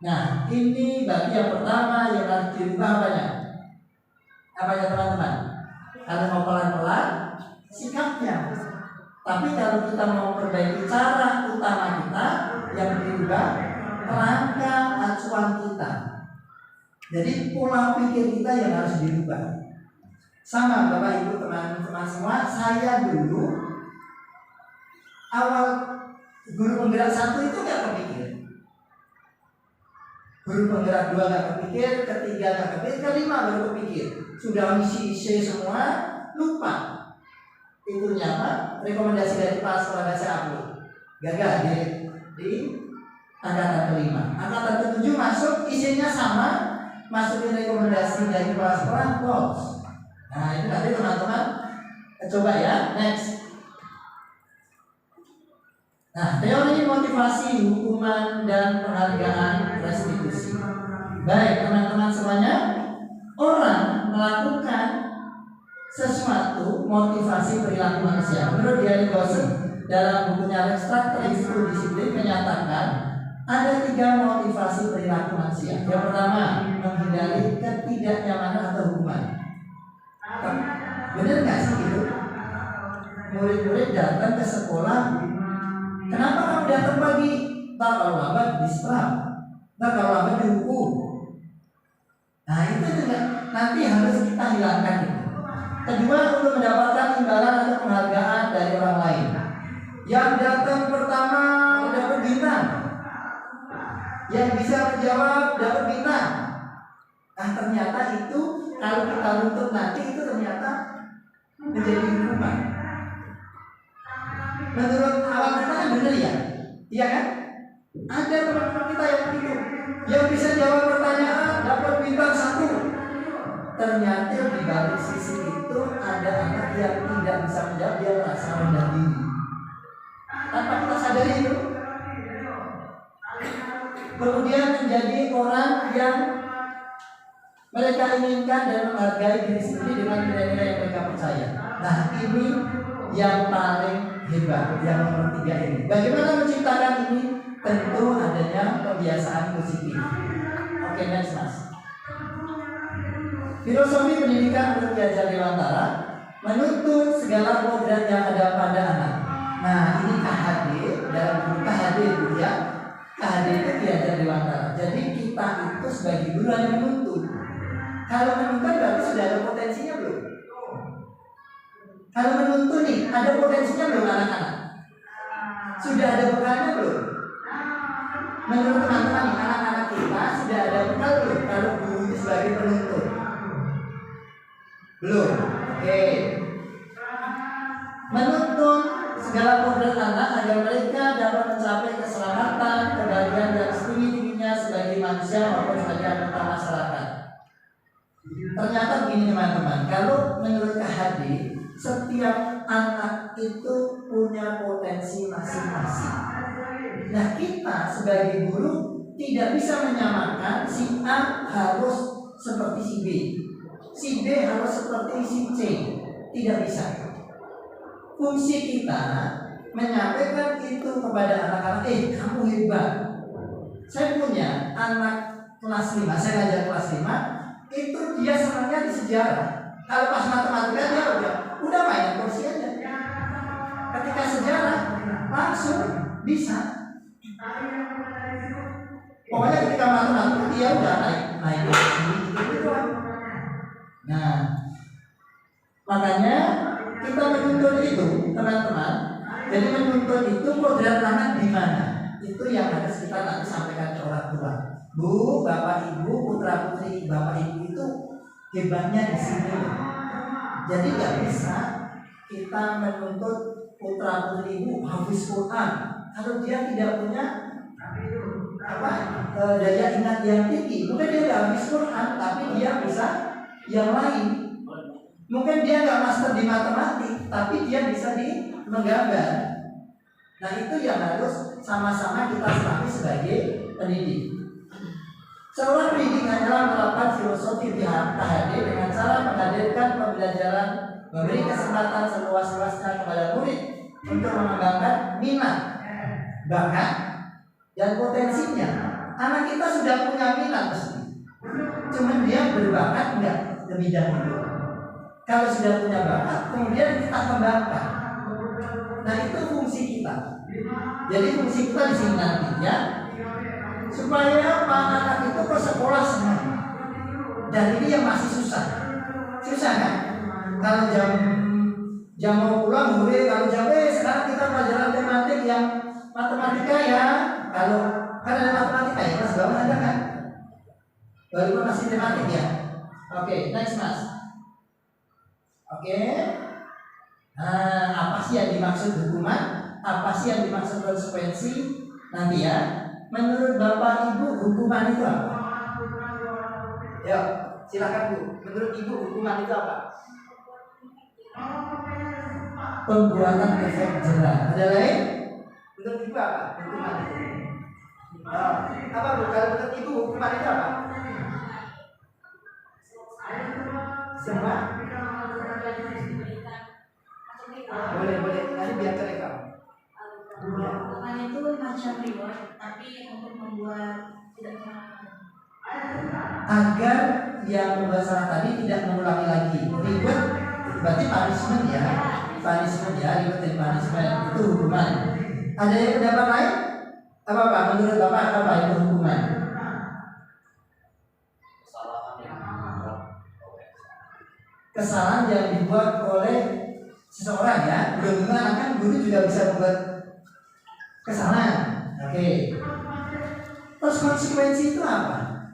Nah, ini bagi yang pertama yang harus diubah banyak. Apa ya teman-teman? Kalau mau pelan-pelan, sikapnya. Tapi kalau kita mau perbaiki cara utama kita, yang diubah kerangka acuan kita. Jadi pola pikir kita yang harus dirubah. Sama Bapak Ibu teman-teman semua, saya dulu awal guru penggerak 1 itu gak kepikir. huruf penggerak 2 nggak kepikir, ketiga nggak kepikir, kelima baru kepikir. Sudah isi semua, lupa. Itu nyata, rekomendasi dari kepala sekolah saya upload. Gagal di angkatan kelima. Angkatan ketujuh masuk, isinya sama, masukin rekomendasi dari kepala sekolah, lolos. Nah itu nanti teman-teman coba ya, next. Nah, teori motivasi, hukuman, dan penghargaan restitusi. Baik teman-teman semuanya, orang melakukan sesuatu motivasi perilaku manusia. Menurut Gary Dawson dalam bukunya Restructuring Disiplin menyatakan ada 3 motivasi perilaku manusia. Yang pertama, menghindari ketidaknyamanan atau hukuman. Benar nggak sih itu? Murid-murid datang ke sekolah, kenapa kamu datang pagi? Tak kalau lambat diserang, tak kalau lambat dihukum. Nah itu juga nanti harus kita hilangkan itu. Kedua, untuk mendapatkan imbalan atau penghargaan dari orang lain. Yang datang pertama dapat bintang, yang bisa menjawab dapat bintang. Nah ternyata itu kalau kita runtut nanti itu ternyata menjadi hukuman. Menurut awal kita kan benar ya? Iya kan? Ada teman-teman kita yang begitu, yang bisa jawab pertanyaan dapat bintang 1. Ternyata di balik sisi itu ada anak yang tidak bisa menjawab, dia merasa rendah diri. Tanpa kita sadari itu, kemudian menjadi orang yang mereka inginkan dan menghargai diri sendiri dengan nilai-nilai yang mereka percaya. Nah ini yang paling hebat, yang nomor 3 ini. Bagaimana menciptakan ini? Tentu adanya kebiasaan positif. Oke, next mas. Filosofi pendidikan menurut Ki Hajar Dewantara menuntut segala kodrat yang ada pada anak. Nah ini KHD, dalam buku KHD itu ya, KHD itu Ki Hajar Dewantara. Jadi kita itu sebagai guru hanya menuntut. Kalau menuntut berarti sudah ada potensinya belum? Kalau menuntut nih, ada potensinya belum anak-anak? Sudah ada bekalnya belum? Menurut teman-teman nih, anak-anak kita sudah ada bekal belum? Kalau guru itu sebagai penuntut? Belum. Oke. Menuntut segala kodrat anak agar mereka dapat mencapai keselamatan, kebahagiaan dan setinggi-tingginya sebagai manusia maupun sebagai anggota masyarakat. Ternyata begini teman-teman, kalau menurut KHD, setiap anak itu punya potensi masing-masing. Nah kita sebagai guru tidak bisa menyamakan si A harus seperti si B, si B harus seperti si C. Tidak bisa. Fungsi kita menyampaikan itu kepada anak-anak, kamu hebat. Saya punya anak kelas 5, saya ngajar kelas 5, itu dia senangnya di sejarah. Kalau pas matematika dia udah main kursi aja. Ketika sejarah langsung bisa. Pokoknya ketika matematika dia udah naik gitu. Nah, makanya kita menuntut itu teman-teman. Jadi menuntut itu kodrat anak di mana? Itu yang harus kita nanti sampaikan ke orang tua. Bu, bapak, ibu, putra putri bapak ibu itu hebatnya di sini. Jadi nggak bisa kita menuntut putra putri ibu hafiz Quran kalau dia tidak punya daya ingat yang tinggi. Mungkin dia nggak hafiz Quran, tapi dia bisa yang lain. Mungkin dia nggak master di matematik, tapi dia bisa di menggambar. Nah itu yang harus sama-sama kita serami sebagai pendidik. Seorang pendidik hanyalah menerapkan filosofi KHD dengan cara menghadirkan pembelajaran, memberi kesempatan seluas-luasnya kepada murid untuk mengembangkan minat, bakat, dan potensinya. Anak kita sudah punya minat pasti, cuman dia berbakat enggak lebih dahulu. Kalau sudah punya bakat, kemudian kita kembangkan. Nah itu fungsi kita. Jadi fungsi kita di sini nantinya supaya anak itu ke sekolah semua. Dan ini yang masih susah kan? Kalau jam mau pulang boleh, kalau jam sekarang kita pelajaran tematik yang matematika ya. Kalau kan ada matematika ya kelas bawah ada kan? 25 masih tematik ya. Oke, next Mas. Oke. Nah, apa sih yang dimaksud hukuman? Apa sih yang dimaksud konsekuensi? Nanti ya. Menurut Bapak Ibu hukuman itu apa? Ya, silakan Bu. Menurut Ibu hukuman itu apa? Pembuatan efek jerah. Ada lain? Menurut Ibu apa? Hukuman itu. Oh, apa Bu? Kalau menurut Ibu hukuman itu apa? Semua? Boleh. Nanti biar terekam. Hukuman itu macam reward, tapi untuk membuat tidak mengulangi. Agar yang membuat salah tadi tidak mengulangi lagi. Reward berarti punishment ya. Punishment ya, reward dan punishment itu hukuman. Ada yang pendapat lain? Apa Pak? Menurut Bapak apa itu hukuman? Kesalahan yang dibuat oleh seseorang ya. Belum kan guru juga bisa membuat kesalahan. Oke. Terus konsekuensi itu apa?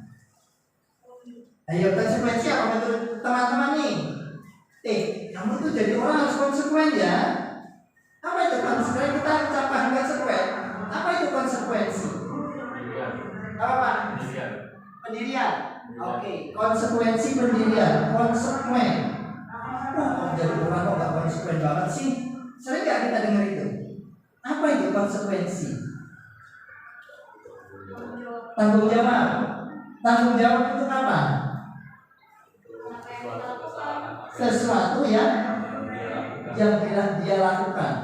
Ayo, konsekuensi apa menurut teman-teman nih? Kamu tuh jadi orang harus konsekuen ya. Apa itu konsekuensi? Kita ucapkan konsekuen. Apa itu konsekuensi? Apa Pak? Pendirian. Oke, konsekuensi pendirian. Konsekuen. Oh, jadi orang kok gak konsekuen banget sih? Sering gak kita dengar itu? Apa itu konsekuensi? Tanggung jawab. Tanggung jawab itu apa? Sesuatu yang dia lakukan.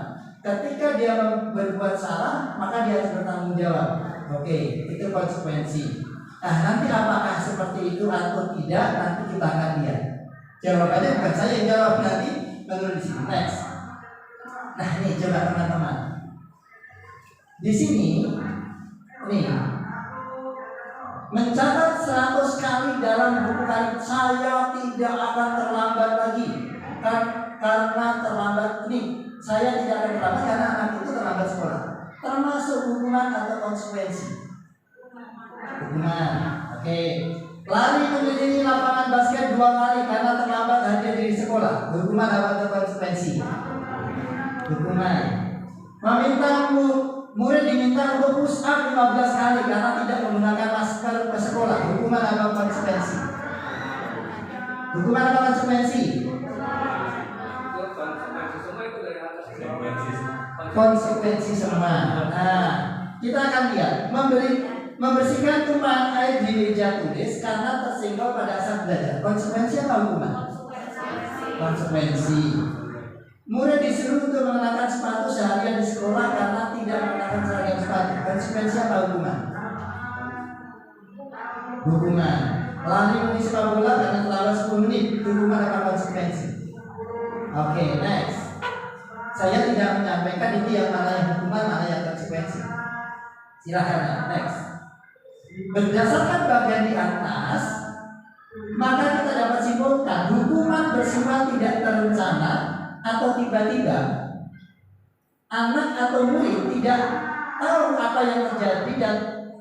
Ketika dia berbuat salah, maka dia harus bertanggung jawab. Oke, itu konsekuensi. Nah, nanti apakah seperti itu atau tidak, nanti kita akan lihat. Jawabannya bukan saya yang jawab, nanti menurut di sini. Next. Nah, ini coba teman-teman. Di sini, nih, mencatat 100 kali dalam buku kali saya tidak akan terlambat lagi karena terlambat ini saya tidak akan terlambat karena anak itu terlambat sekolah, termasuk hukuman atau konsekuensi. Hukuman, oke. Lari menjadi lapangan basket 2 kali karena terlambat hadir di sekolah, hukuman atau konsekuensi? Hukuman. Murid diminta untuk push up 15 kali karena tidak menggunakan masker ke sekolah. Hukuman atau konsekuensi? Hukuman atau konsekuensi? Konsekuensi semua. Nah, kita akan lihat membersihkan tumpahan air di meja tulis karena tersenggol pada saat belajar. Konsekuensi atau hukuman? Konsekuensi. Murid disuruh untuk mengenakan sepatu seharian di sekolah karena tidak mengenakan seragam sepatu. Konsekuensi apa hukuman? Hukuman. Lari mengisi sepak bola karena terlambat 10 menit. Hukuman apa konsekuensi? Oke, next. Saya tidak menyampaikan ini yang mana yang hukuman, mana yang konsekuensi. Silakan next. Berdasarkan bagian di atas, maka kita dapat simpulkan hukuman bersifat tidak terencana atau tiba-tiba. Anak atau murid tidak tahu apa yang terjadi dan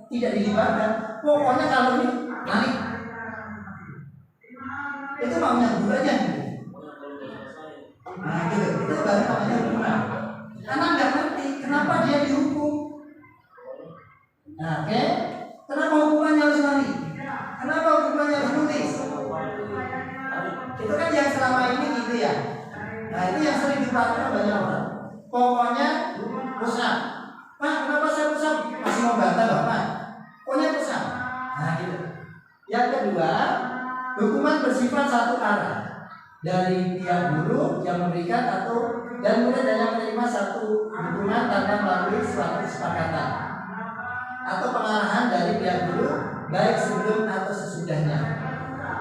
tidak dilibatkan. Pokoknya kalau ini naik, itu maunya guru aja. Nah gitu, itu baru namanya hukuman. Anak nggak ngerti kenapa dia dihukum. Nah, oke. Kenapa hukumannya harus lari? Kenapa hukumannya harus nulis? Itu kan yang selama ini gitu ya. Nah itu yang sering dipakai banyak orang. Pokoknya push up. Pak, kenapa saya push up? Masih mau bantah Bapak. Pokoknya push up. Nah gitu. Yang kedua, hukuman bersifat satu arah dari pihak guru yang memberikan atau dan murid yang menerima satu hukuman tanpa melalui suatu kesepakatan atau pengarahan dari pihak guru baik sebelum atau sesudahnya.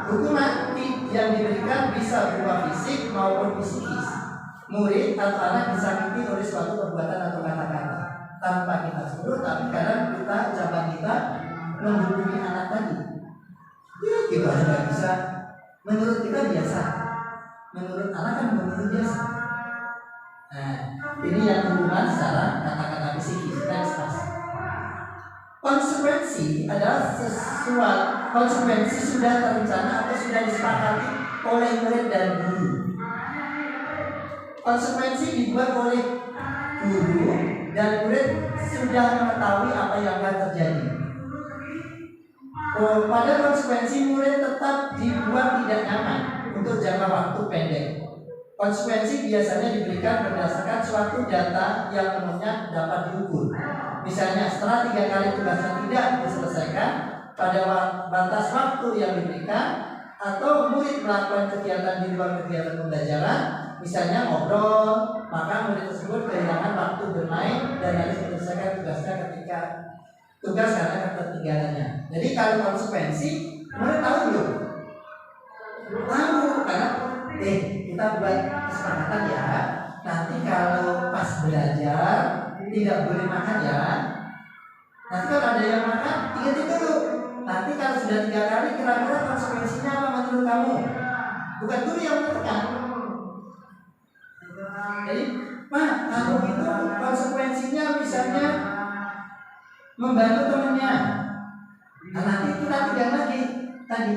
Hukuman yang diberikan bisa berupa fisik maupun psikis. Murid atau anak disakiti oleh suatu perbuatan atau kata-kata tanpa kita suruh, tapi kadang ucapan kita menghukumi anak tadi. Ya, kita nggak bisa. Menurut kita biasa, menurut anak kan begitu biasa. Nah, ini yang hubungan secara kata-kata psikis. Next, konsekuensi adalah konsekuensi sudah terencana atau sudah disepakati oleh murid dan guru. Konsekuensi dibuat oleh guru dan murid sudah mengetahui apa yang akan terjadi. Pada konsekuensi murid tetap dibuat tidak nyaman untuk jangka waktu pendek. Konsekuensi biasanya diberikan berdasarkan suatu data yang umumnya dapat diukur. Misalnya setelah 3 kali tugasnya tidak diselesaikan pada batas waktu yang diberikan, atau murid melakukan kegiatan di luar kegiatan pembelajaran, misalnya ngobrol, maka murid tersebut kehilangan waktu bermain dan harus menyelesaikan tugasnya ketika tugas karena ketertinggalannya. Jadi kalau konsekuensi, murid tahu belum? Tahu, karena kita buat kesepakatan ya. Nanti kalau pas belajar tidak boleh makan ya. Nanti kalau ada yang makan, ingat dulu. Nanti kalau sudah 3 kali, kira-kira konsekuensinya apa menurut kamu? Bukan guru yang menentukan. Jadi, kalau itu konsekuensinya misalnya membantu temannya. Nah, nanti kita tidak lagi tadi.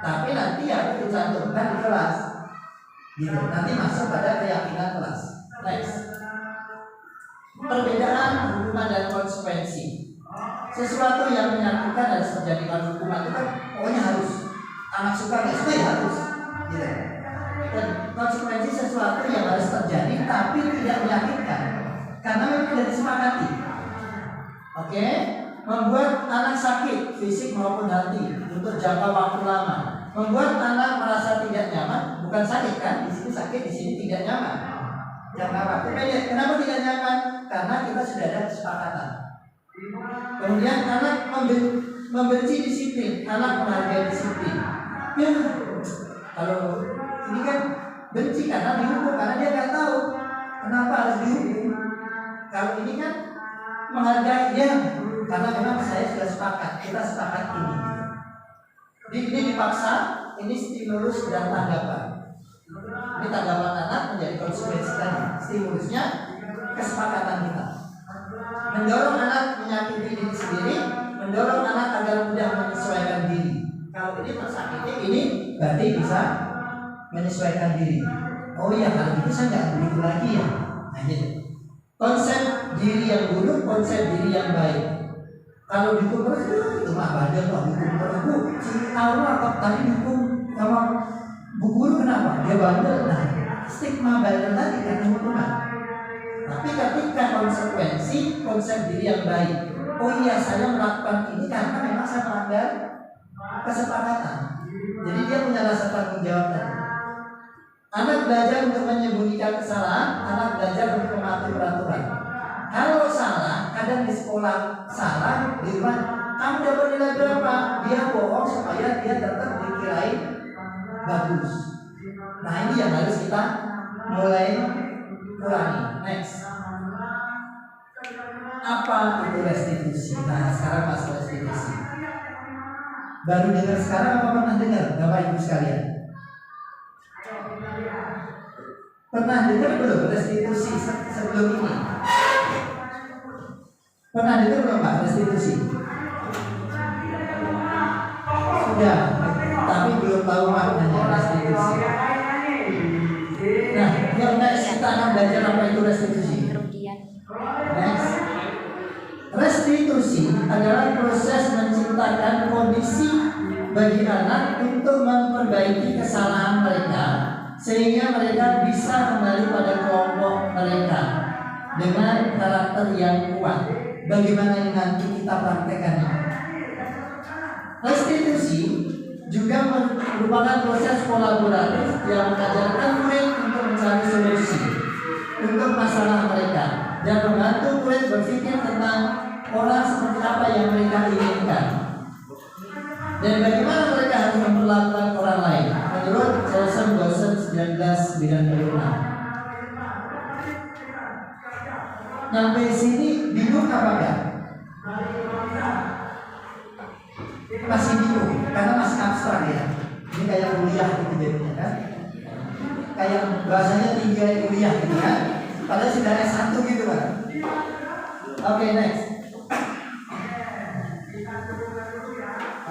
Tapi nanti ya dicantumkan di kelas. Gitu. Nanti masuk pada keyakinan kelas. Next. Perbedaan hukuman dan konsekuensi. Sesuatu yang menyakitkan harus terjadi. Kalau hukuman itu kan pokoknya harus, anak suka nggak suka ya harus, gitu. Dan konsekuensi sesuatu yang harus terjadi tapi tidak menyakitkan karena memang tidak disepakati. Oke, membuat anak sakit fisik maupun hati untuk jangka waktu lama, membuat anak merasa tidak nyaman, bukan sakit kan? Di sini sakit, di sini tidak nyaman. Jangka waktu pendek. Kenapa tidak nyaman? Karena kita sudah ada kesepakatan. Kemudian anak membenci disiplin, anak menghargai disiplin. Ya, kalau ini kan benci karena dihukum, karena dia nggak tahu kenapa harus dihukum. Kalau ini kan menghargai ya, karena memang saya sudah sepakat, kita sepakat ini. Ini dipaksa, ini stimulus dan tanggapan. Ini tanggapan anak menjadi konsekuensi tadi. Stimulusnya kesepakatan kita. Mendorong anak menyakiti diri sendiri, mendorong anak agar mudah menyesuaikan diri. Kalau ini tersakiti, ini berarti bisa menyesuaikan diri. Oh iya, kalau gitu saya nggak begitu lagi ya. Nah gitu. Konsep diri yang buruk, konsep diri yang baik. Kalau dihukum terus itu mah badan kok dihukum terus. Bu, si tahu apa tadi dihukum sama bu guru kenapa? Dia bandel. Nah, stigma bandel tadi karena hukuman. Tapi ketika konsekuensi, konsep diri yang baik. Oh iya, saya melakukan ini karena memang saya melanggar kesepakatan. Jadi dia punya rasa tanggung jawab tadi. Anak belajar untuk menyembunyikan kesalahan, anak belajar untuk mematuhi peraturan. Kalau salah, kadang di sekolah salah, di rumah kamu dapat nilai berapa? Dia bohong supaya dia tetap dikirain bagus. Nah ini yang harus kita mulai kurangi. Next. Apa itu restitusi? Nah sekarang masuk restitusi. Baru dengar sekarang apa pernah dengar Bapak Ibu sekalian? Pernah dengar belum restitusi sebelum ini? Pernah dengar belum Pak restitusi? Sudah, tapi belum tahu maknanya restitusi. Nah, yang next kita akan belajar apa itu restitusi. Next. Restitusi adalah proses menciptakan kondisi bagi anak untuk memperbaiki kesalahan mereka sehingga mereka bisa kembali pada kelompok mereka dengan karakter yang kuat. Bagaimana ini nanti kita praktekkannya? Restitusi juga merupakan proses kolaboratif yang mengajarkan murid untuk mencari solusi untuk masalah mereka dan membantu murid berpikir tentang orang seperti apa yang mereka inginkan dan bagaimana mereka harus memperlakukan orang lain menurut Johnson 1996. Sampai sini bingung apa enggak? Masih bingung karena masih abstrak ya. Ini kayak kuliah gitu jadinya kan. Kayak bahasanya tinggi kuliah gitu kan. Padahal sudah S1 gitu kan. Oke, next.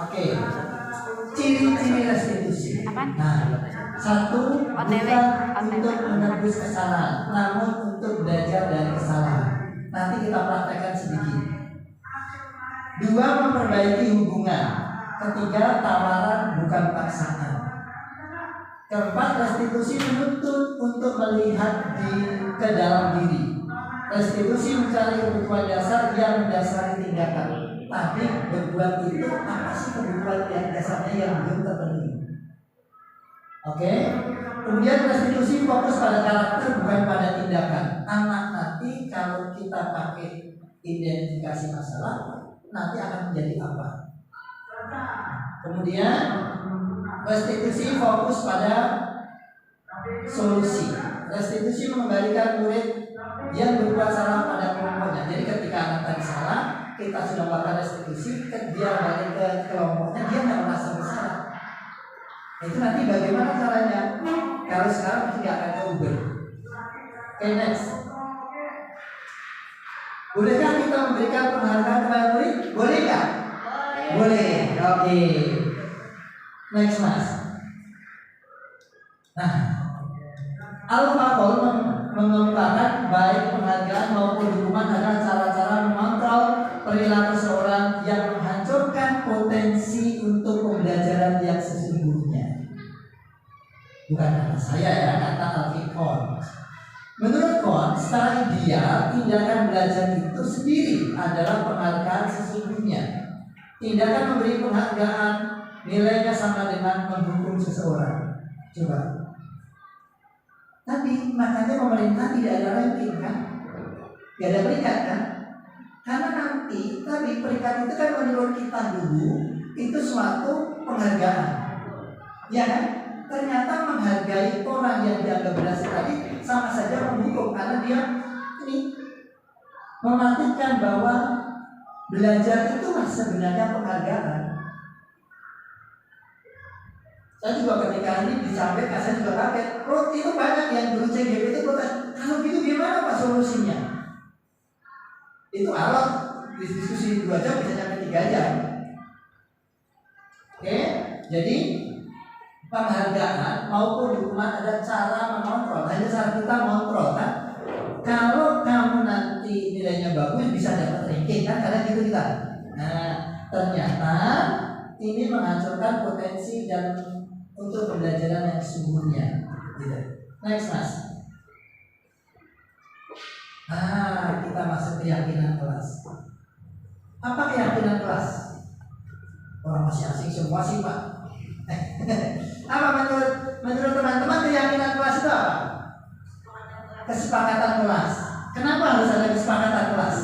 Oke. ciri-ciri restitusi. Nah, satu, bukan untuk menebus kesalahan, namun untuk belajar dari kesalahan. Nanti kita praktekkan sedikit. Dua, memperbaiki hubungan. Ketiga, tawaran bukan paksaan. Keempat, restitusi menuntut untuk melihat ke dalam diri. Restitusi mencari kebutuhan dasar yang mendasari tindakan. Tapi berbuat itu apa sih kebutuhan yang dasarnya yang belum terpenuhi? Oke. Kemudian restitusi fokus pada karakter bukan pada tindakan. Anak nanti kalau kita pakai identifikasi masalah nanti akan menjadi apa? Kemudian restitusi fokus pada solusi. Restitusi mengembalikan murid yang berbuat salah pada kelompoknya. Jadi ketika anak tadi salah, kita sudah melakukan restitusi, dia balik ke kelompoknya, dia nggak merasa bersalah. Itu nanti bagaimana caranya? Kalau sekarang mesti nggak akan ke Uber. Oke, next. Bolehkah kita memberikan penghargaan kepada murid? Boleh nggak? Boleh. Oke. Next, Mas. Nah, Al-Faqol mengembangkan baik penghargaan maupun hukuman adalah cara-cara mengontrol perilaku seorang yang menghancurkan potensi untuk pembelajaran yang sesungguhnya. Bukan kata saya ya, kata Al-Faqol. Menurut Kohn, secara ideal tindakan belajar itu sendiri adalah penghargaan sesungguhnya. Tindakan memberi penghargaan nilainya sama dengan menghukum seseorang. Coba. Tapi makanya pemerintah tidak ada ranking kan? Tidak ada peringkat kan? Karena nanti tapi peringkat itu kan menurut kita dulu itu suatu penghargaan. Ya kan? Ternyata menghargai orang yang dianggap berhasil tadi sama saja menghukum karena dia ini memastikan bahwa belajar itu sebenarnya penghargaan. Saya juga ketika ini disampaikan, saya juga kaget. Itu banyak yang dulu CGP itu protes. Kalau gitu gimana Pak solusinya? Itu alat diskusi 2 jam bisa sampai 3 jam. Oke, jadi penghargaan maupun hukuman ada cara mengontrol. Hanya cara kita mengontrol kan. Kalau kamu nanti nilainya bagus bisa dapat ranking kan, karena gitu kita. Nah, ternyata ini menghancurkan potensi dan untuk pembelajaran yang sesungguhnya. Gitu. Next, Mas. Kita masuk keyakinan kelas. Apa keyakinan kelas? Orang masih asing semua sih Pak. Apa menurut teman-teman keyakinan kelas itu apa? Kesepakatan kelas. Kenapa harus ada kesepakatan kelas?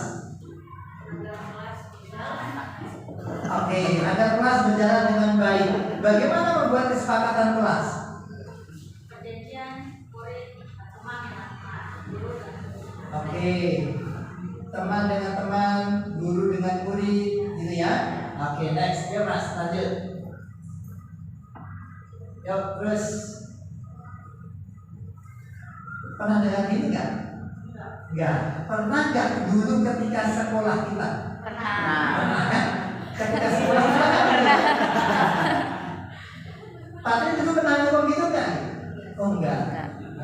Oke, agar kelas berjalan dengan baik. Bagaimana membuat kesepakatan kelas? Perjanjian murid teman dengan guru. Oke, teman dengan teman, guru dengan murid, gitu ya. Oke, next ya Mas, lanjut. Yuk, terus. Pernah dengar gini nggak? Nggak. Pernah nggak dulu ketika sekolah kita? Pernah kan? Ketika sekolah kita pernah. Patri dulu pernah ngomong gitu nggak? Oh enggak.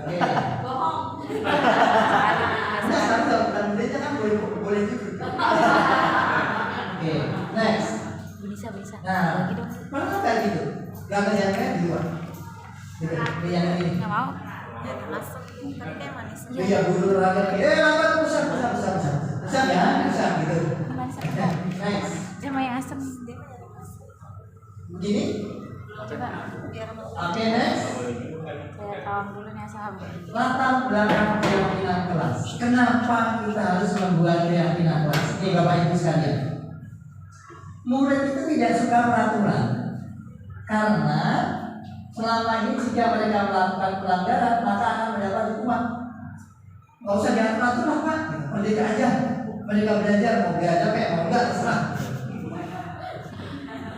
Oke. Bohong. Nah, sekarang kalau kita muridnya kan boleh juga. Oke, next. Bisa. Nah, Lagi dong. pernah nggak gitu? Gak kerjanya di luar. Gitu. Yang ini. Nggak mau. Jadi masuk. Tapi kayak manis. Iya, guru olahraga. Langgar pusat ya, bisa gitu. Manis. Next. Sama yang asem. Begini. Coba. Biar Oke, next. Saya tawang dulu nih sahabat. Latar belakang keyakinan kelas. Kenapa kita harus membuat keyakinan kelas? Ini Bapak Ibu sekalian. Murid itu tidak suka peraturan karena selama ini jika mereka melakukan pelanggaran maka akan mendapat hukuman. Nggak usah diatur atur lah Pak, merdeka aja. Mereka belajar mau belajar kayak mau enggak terserah.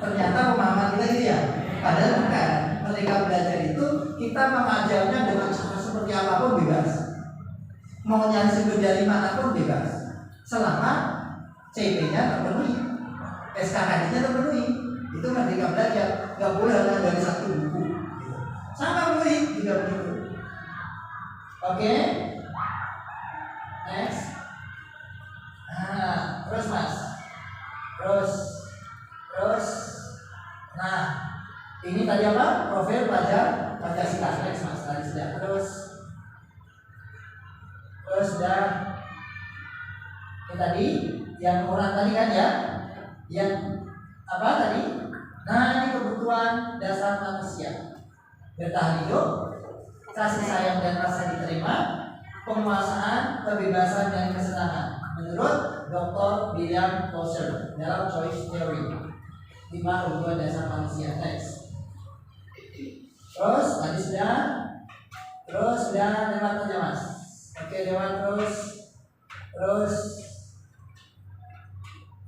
Ternyata pemahaman kita gitu ya. Padahal bukan. Mereka belajar itu kita mengajarnya dengan cara seperti apapun bebas. Mau nyari sumber dari manapun bebas. Selama CP-nya terpenuhi, SKKD-nya terpenuhi. Itu merdeka belajar, nggak boleh hanya dari satu buku. Gitu. Sama murid juga begitu. Oke, next. Nah, terus mas, terus. Nah, ini tadi apa? Profil pelajar Pancasila. Next mas, tadi sudah. Terus sudah. Ini tadi yang orang tadi kan ya, yang apa tadi? Nah, ini kebutuhan dasar manusia: bertahan hidup, kasih sayang dan rasa diterima, penguasaan, kebebasan dan kesenangan. Menurut Dr. William Clauser dalam Choice Theory, 5 kebutuhan dasar manusia. Next. Terus tadi sudah lewat aja mas. Oke, lewat terus.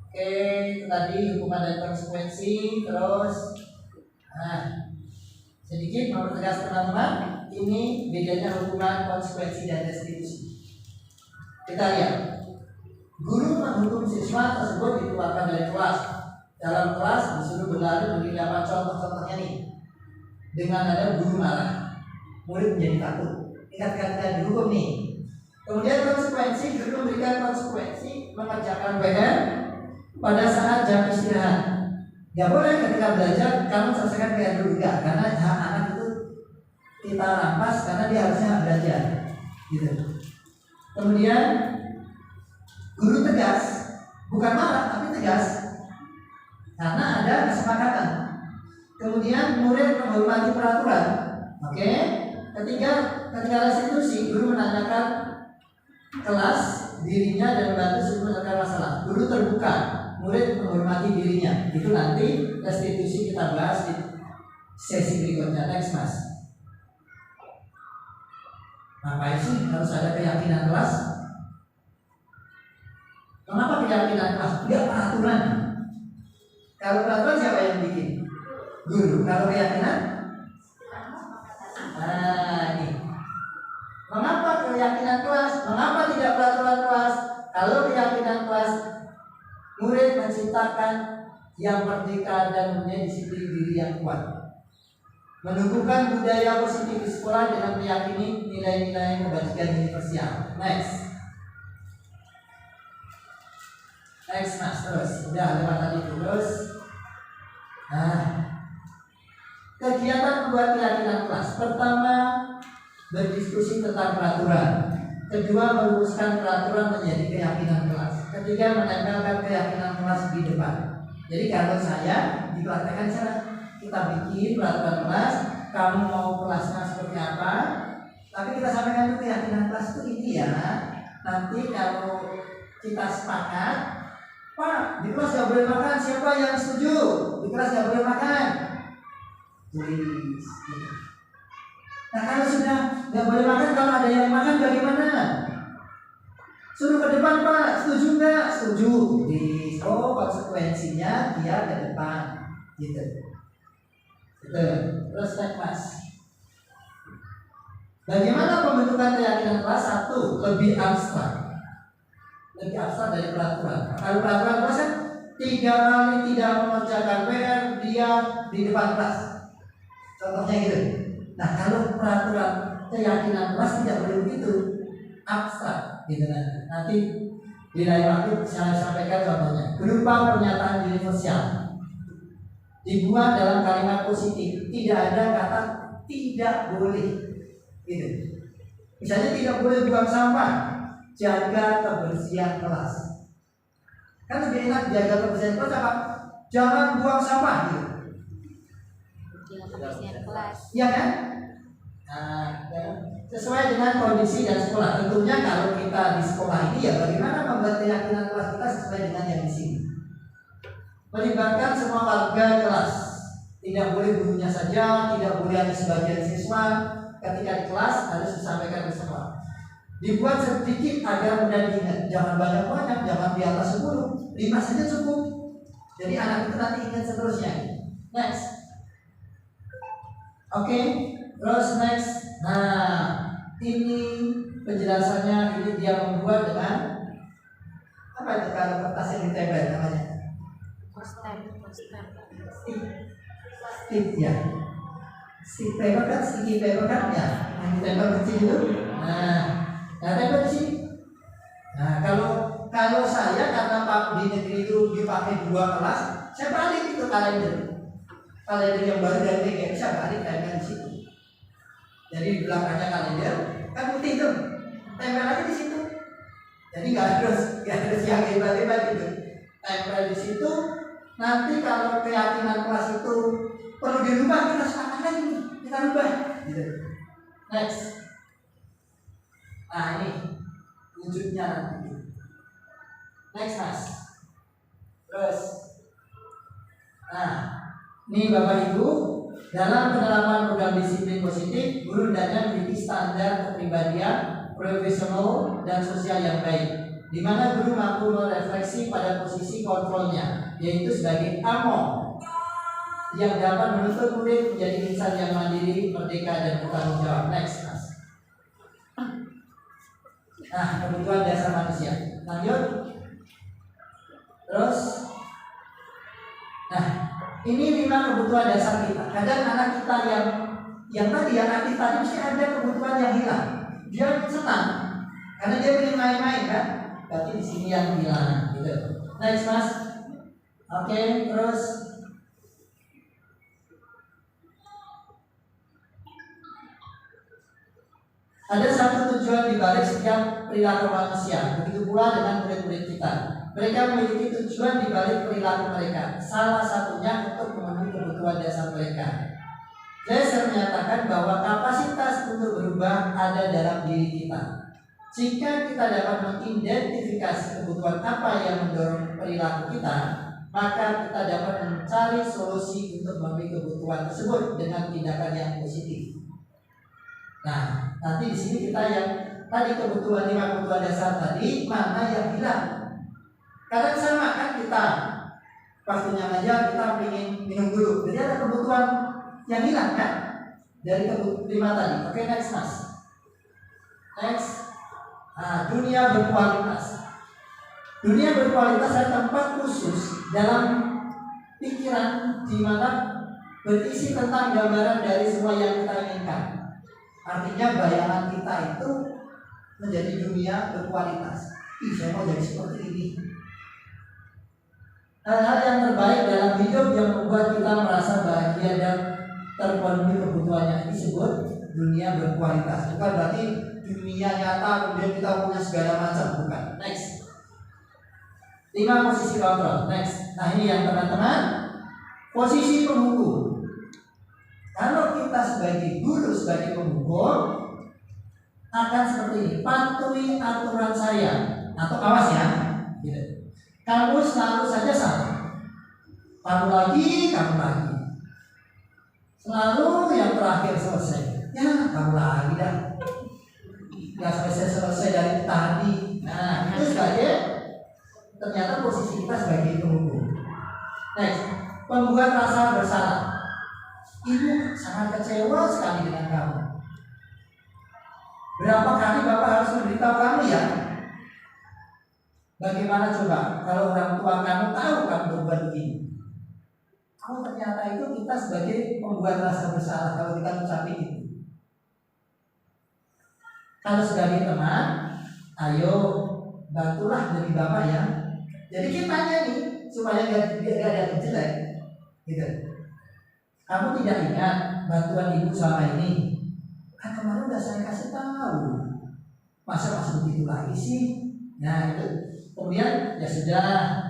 Oke, itu tadi hukuman dan konsekuensi. Terus, nah, sedikit mempertegas teman-teman, ini bedanya hukuman, konsekuensi dan restitusi. Kita lihat, guru menghukum siswa tersebut dikeluarkan dari kelas. Dalam kelas disuruh berlari menjadi apa? Contoh-contohnya nih. Dengan ada guru marah, murid menjadi takut. Ingat-ingat dihukum nih. Kemudian konsekuensi, guru memberikan konsekuensi mengerjakan PR pada saat jam istirahat. Gak boleh ketika belajar kamu selesaikan PR dulu, enggak, karena hak anak itu kita rampas karena dia harusnya belajar, gitu. Kemudian guru tegas, bukan marah tapi tegas, karena ada kesepakatan. Kemudian murid menghormati peraturan. Oke. Ketika restitusi, guru menanyakan kelas dirinya dan membantu siswa menyelesaikan masalah. Guru terbuka, murid menghormati dirinya. Itu nanti restitusi kita bahas di sesi berikutnya. Next mas. Ngapain sih harus ada keyakinan kelas? Kenapa keyakinan kelas? Tidak peraturan. Kalau peraturan siapa yang bikin? Guru. Kalau keyakinan? Nah ini. Mengapa keyakinan kelas? Mengapa tidak peraturan kelas? Kalau keyakinan kelas, murid menciptakan yang merdeka dan punya disiplin diri yang kuat. Menumbuhkan budaya positif di sekolah dengan meyakini nilai-nilai kebajikan universal. Next mas, terus. Udah lewat tadi terus. Nah, kegiatan membuat keyakinan kelas. Pertama, berdiskusi tentang peraturan. Kedua, merumuskan peraturan menjadi keyakinan kelas. Ketiga, menempelkan keyakinan kelas di depan. Jadi kalau saya dipraktekkan cara kita bikin peraturan kelas, kamu mau kelasnya seperti apa, tapi kita sampaikan itu keyakinan kelas itu ini ya. Nanti kalau kita sepakat, Pak, di kelas gak boleh makan, siapa yang setuju? Di kelas gak boleh makan. Tulis. Nah kalau sudah gak boleh makan, kalau ada yang makan bagaimana? Suruh ke depan Pak, setuju nggak? Setuju. Tulis. Oh, konsekuensinya dia ke depan, gitu. Terus next mas. Bagaimana pembentukan keyakinan kelas? 1. Lebih abstrak. Lebih abstrak dari peraturan. Kalau peraturan kelas kan 3 kali tidak mengerjakan PR dia di depan kelas. Contohnya gitu. Nah kalau peraturan keyakinan kelas tidak boleh begitu, abstrak gitu nanti di lain waktu saya sampaikan contohnya. Berupa pernyataan universal, dibuat dalam kalimat positif, tidak ada kata tidak boleh gitu. Misalnya tidak boleh buang sampah, jaga kebersihan kelas. Kan lebih enak jaga kebersihan kelas apa? Jangan buang sampah gitu. Jaga kebersihan kelas. Iya kan? Nah, sesuai dengan kondisi dan sekolah. Tentunya kalau kita di sekolah ini ya bagaimana membuat keyakinan kelas kita sesuai dengan yang di sini. Melibatkan semua warga kelas. Tidak boleh gurunya saja, tidak boleh hanya sebagian siswa. Ketika di kelas harus disampaikan ke semua. Dibuat sedikit agar mudah diingat. Jangan banyak-banyak, jangan di atas 10. 5 saja cukup. Jadi anak itu nanti ingat seterusnya. Next. Oke, terus next. Nah, ini penjelasannya. Ini dia membuat dengan apa itu kalau kertas yang ditempel namanya? Poster. Stick ya. Stick paper kan, sticky paper kan ya. Yang ditempel kecil itu. Nah tempel di sini. Nah kalau saya karena Pak di negeri itu dipakai 2 kelas, saya balik itu kalender yang baru dari TGM saya balik tempel di situ. Jadi di belakangnya kalender kan putih tuh, tempel aja di situ. Jadi nggak harus yang hebat-hebat gitu. Tempel di situ. Nanti kalau keyakinan kelas itu perlu dirubah, kita sepakat lagi nih, kita rubah. Gitu. Next. Nah ini wujudnya nanti. Next mas. Terus. Nah, ini Bapak Ibu, dalam penerapan program disiplin positif, guru hendaknya memiliki standar kepribadian, profesional dan sosial yang baik, di mana guru mampu merefleksi pada posisi kontrolnya, yaitu sebagai amo yang dapat menuntut murid menjadi insan yang mandiri, merdeka dan bertanggung jawab. Next, mas. Nah, kebutuhan dasar manusia. Lanjut. Terus, nah, ini 5 kebutuhan dasar kita. Kadang anak kita yang tadi yang aktif tadi mesti ada kebutuhan yang hilang. Dia senang karena dia ingin main-main kan. Berarti di sini yang hilang gitu. Next mas. Oke, terus ada satu tujuan di balik setiap perilaku manusia. Begitu pula dengan murid-murid kita. Mereka memiliki tujuan di balik perilaku mereka. Salah satunya untuk memenuhi kebutuhan dasar mereka. Dresser menyatakan bahwa kapasitas untuk berubah ada dalam diri kita. Jika kita dapat mengidentifikasi kebutuhan apa yang mendorong perilaku kita, maka kita dapat mencari solusi untuk memenuhi kebutuhan tersebut dengan tindakan yang positif. Nah, nanti di sini kita yang tadi kebutuhan 5 kebutuhan dasar tadi mana yang hilang? Kadang sama kan kita waktunya aja kita ingin minum dulu, jadi ada kebutuhan yang hilang kan dari kebutuhan 5 tadi. Oke, next mas. Next. Nah, dunia berkualitas. Dunia berkualitas adalah tempat khusus dalam pikiran di mana berisi tentang gambaran dari semua yang kita inginkan. Artinya bayangan kita itu menjadi dunia berkualitas. Saya mau jadi seperti ini. Hal-hal yang terbaik dalam hidup yang membuat kita merasa bahagia dan terpenuhi kebutuhannya disebut dunia berkualitas. Bukan berarti dunia nyata kemudian kita punya segala macam, bukan. Next. 5 posisi kontrol. Next. Nah ini yang teman-teman, posisi penghukum. Kalau kita sebagai guru, sebagai penghukum akan seperti ini. Patuhi aturan saya atau awas ya. Gitu. Kamu selalu saja salah. Kamu lagi. Selalu yang terakhir selesai. Ya, kamu lagi dah. Gak selesai dari tadi. Nah, itu sebagai ternyata posisi kita sebagai penghukum. Next, membuat rasa bersalah. Ibu sangat kecewa sekali dengan kamu. Berapa kali Bapak harus memberitahu kamu ya? Bagaimana coba kalau orang tua kamu tahu kamu berbuat begini? Kamu ternyata itu kita sebagai pembuat rasa bersalah kalau kita ucapin itu. Kalau sebagai teman, ayo bantulah dari Bapak ya. Jadi kita nih supaya gak ada jelek, gitu. Kamu tidak ingat bantuan ibu selama ini? Kan kemarin udah saya kasih tahu. Masa masih begitu lagi sih? Nah itu. Kemudian ya sudah,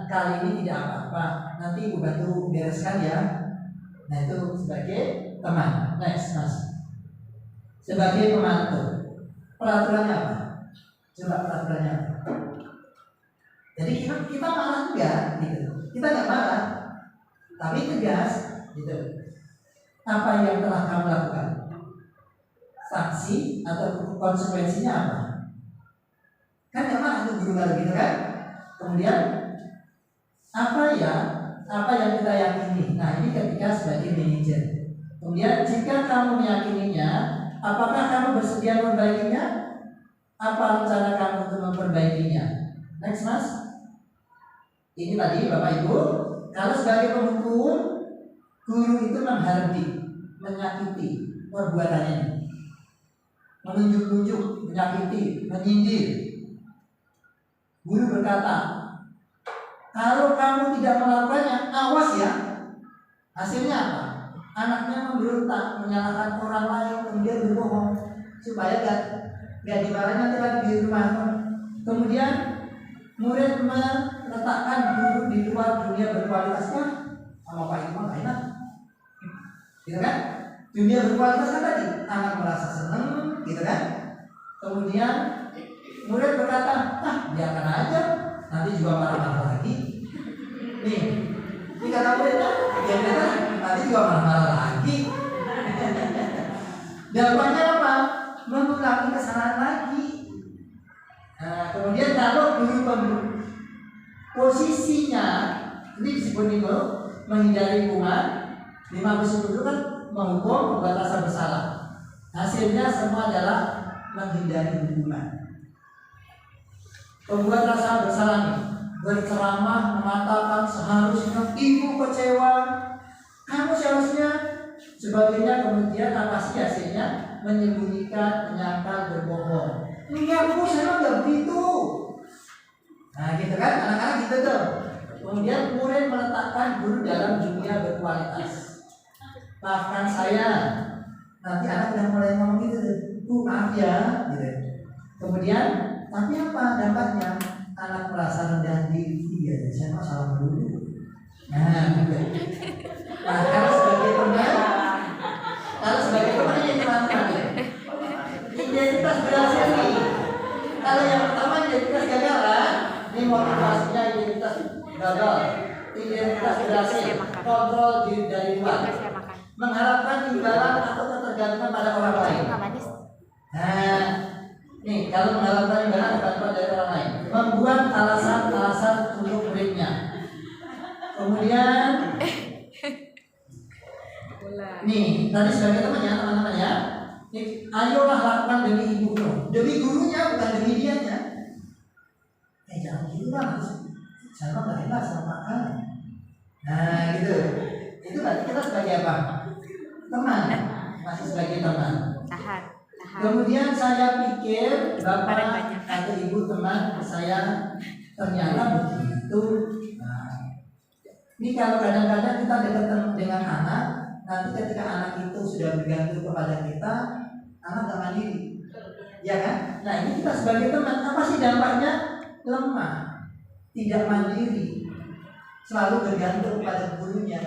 kali ini tidak apa-apa. Nanti ibu bantu bereskan ya. Nah itu sebagai teman. Next mas. Sebagai pemantau. Peraturannya apa? Coba peraturannya apa? Jadi kita marah enggak gitu. Kita enggak marah, tapi tegas gitu. Apa yang telah kamu lakukan? Sanksi atau konsekuensinya apa? Kan enggak marah itu guru baru gitu kan? Kemudian apa yang kita yakini? Nah ini ketika sebagai manajer. Kemudian jika kamu meyakininya, apakah kamu bersedia memperbaikinya? Apa rencana kamu untuk memperbaikinya? Next mas. Ini tadi Bapak Ibu, Kalau sebagai penghukum, guru itu menghardik, menyakiti perbuatannya, menunjuk-nunjuk, menyakiti, menyindir. Guru berkata, kalau kamu tidak melakukannya, awas ya. Hasilnya apa? Anaknya memberontak, menyalahkan orang lain, kemudian berbohong supaya gak dimarahin nanti lagi di rumah. Kemudian murid meletakkan guru di luar dunia berkualitasnya. Sama Pak itu mah gak enak, gitu kan? Dunia berkualitas kan tadi anak merasa senang, gitu kan? Kemudian murid berkata, biarkan aja, nanti juga marah-marah lagi. Ini kata muridnya, biarkan nanti juga marah-marah lagi. Dampaknya apa? Mengulangi kesalahan lagi. Nah, kemudian kalau guru posisinya ini disebut itu menghindari hukuman, 50 itu kan menghukum, membuat rasa bersalah. Hasilnya semua adalah menghindari hukuman. Pembuat rasa bersalah nih, berceramah mengatakan seharusnya ibu kecewa, kamu seharusnya sebagainya. Kemudian apa sih hasilnya? Menyembunyikan, menyangkal, berbohong. Enggak bu, saya enggak begitu. Nah gitu kan, anak-anak gitu tuh. Kemudian murid meletakkan guru dalam dunia berkualitas. Maafkan saya. Nanti anak udah mulai ngomong gitu tuh, bu maaf ya, gitu. Kemudian tapi apa dampaknya? Anak merasa rendah diri, ya saya mau salah dulu. Nah gitu. Nah kalau sebagai teman ini teman-teman ya, identitas berhasil nih. Kalau yang pertama identitas gagal, ini motivasinya identitas gagal, identitas berhasil, kontrol diri dari luar, mengharapkan imbalan atau ketergantungan pada orang lain. Nah, nih kalau mengharapkan imbalan atau ketergantungan dari orang lain, membuat alasan-alasan untuk muridnya. Kemudian, nih tadi sebagai teman-teman ya. Ayolah lakukan demi ibumu, demi gurunya bukan demi dianya. Jangan gitu lah, sama nggak enak sama makan. Nah gitu, itu berarti kita sebagai apa? Teman, masih sebagai teman. Tahan. Kemudian saya pikir bapak atau ibu teman saya ternyata begitu. Nah, ini kalau kadang-kadang kita dekat dengan anak, nanti ketika anak itu sudah bergantung kepada kita, anak gak mandiri, ya kan? Nah ini kita sebagai teman, apa sih dampaknya? Lemah, tidak mandiri, selalu bergantung pada gurunya.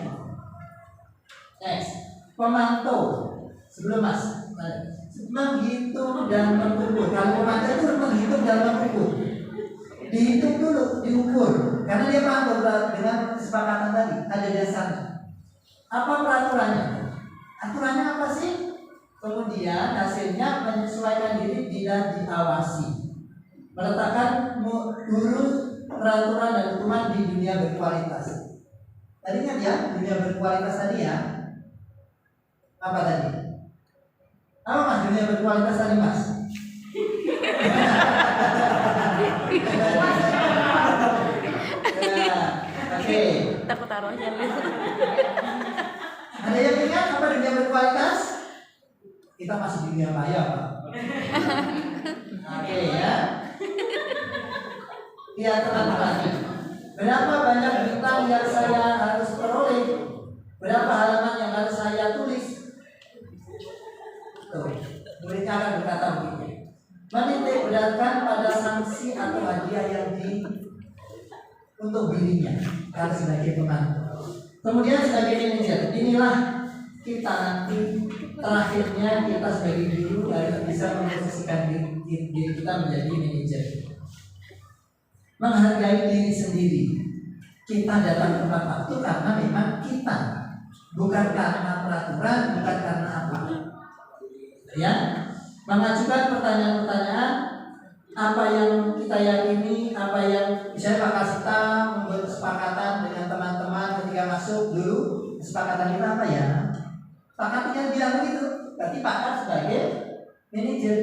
Next, pemantau. Sebelum mas, menghitung dan mengukur. Kalau pemantau itu menghitung dan mengukur. Dihitung dulu, diukur, karena dia paham dengan kesepakatan tadi ada dasarnya. Apa peraturannya? Aturannya apa sih? Kemudian hasilnya menyesuaikan diri bila diawasi. Meletakkan guru, peraturan dan hukuman di dunia berkualitas. Tadi kan ya, dunia berkualitas tadi ya. Apa tadi? Apa mas dunia berkualitas tadi mas? Oke. Takut taruhnya. Ada yang ingat apa dunia berkualitas? Kita masih dunia maya pak. Oke ya. Lihat teman-teman. Berapa banyak bintang yang saya harus peroleh? Berapa halaman yang harus saya tulis? Tuh, muridnya akan berkata begini. Menitik beratkan pada sanksi atau hadiah yang untuk dirinya kalau sebagai pemantau. Kemudian sebagai manajer, inilah kita nanti terakhirnya kita sebagai guru harus bisa memposisikan diri kita menjadi manajer. Menghargai diri sendiri. Kita datang tepat waktu karena memang kita, bukan karena peraturan, bukan karena apa. Ya, mengajukan pertanyaan-pertanyaan apa yang kita yakini, apa yang misalnya Pak Kasita membuat kesepakatan dengan teman-teman ketika masuk dulu, kesepakatan kita apa ya? Pak Kasita bilang begitu, berarti Pak Kas sebagai manajer.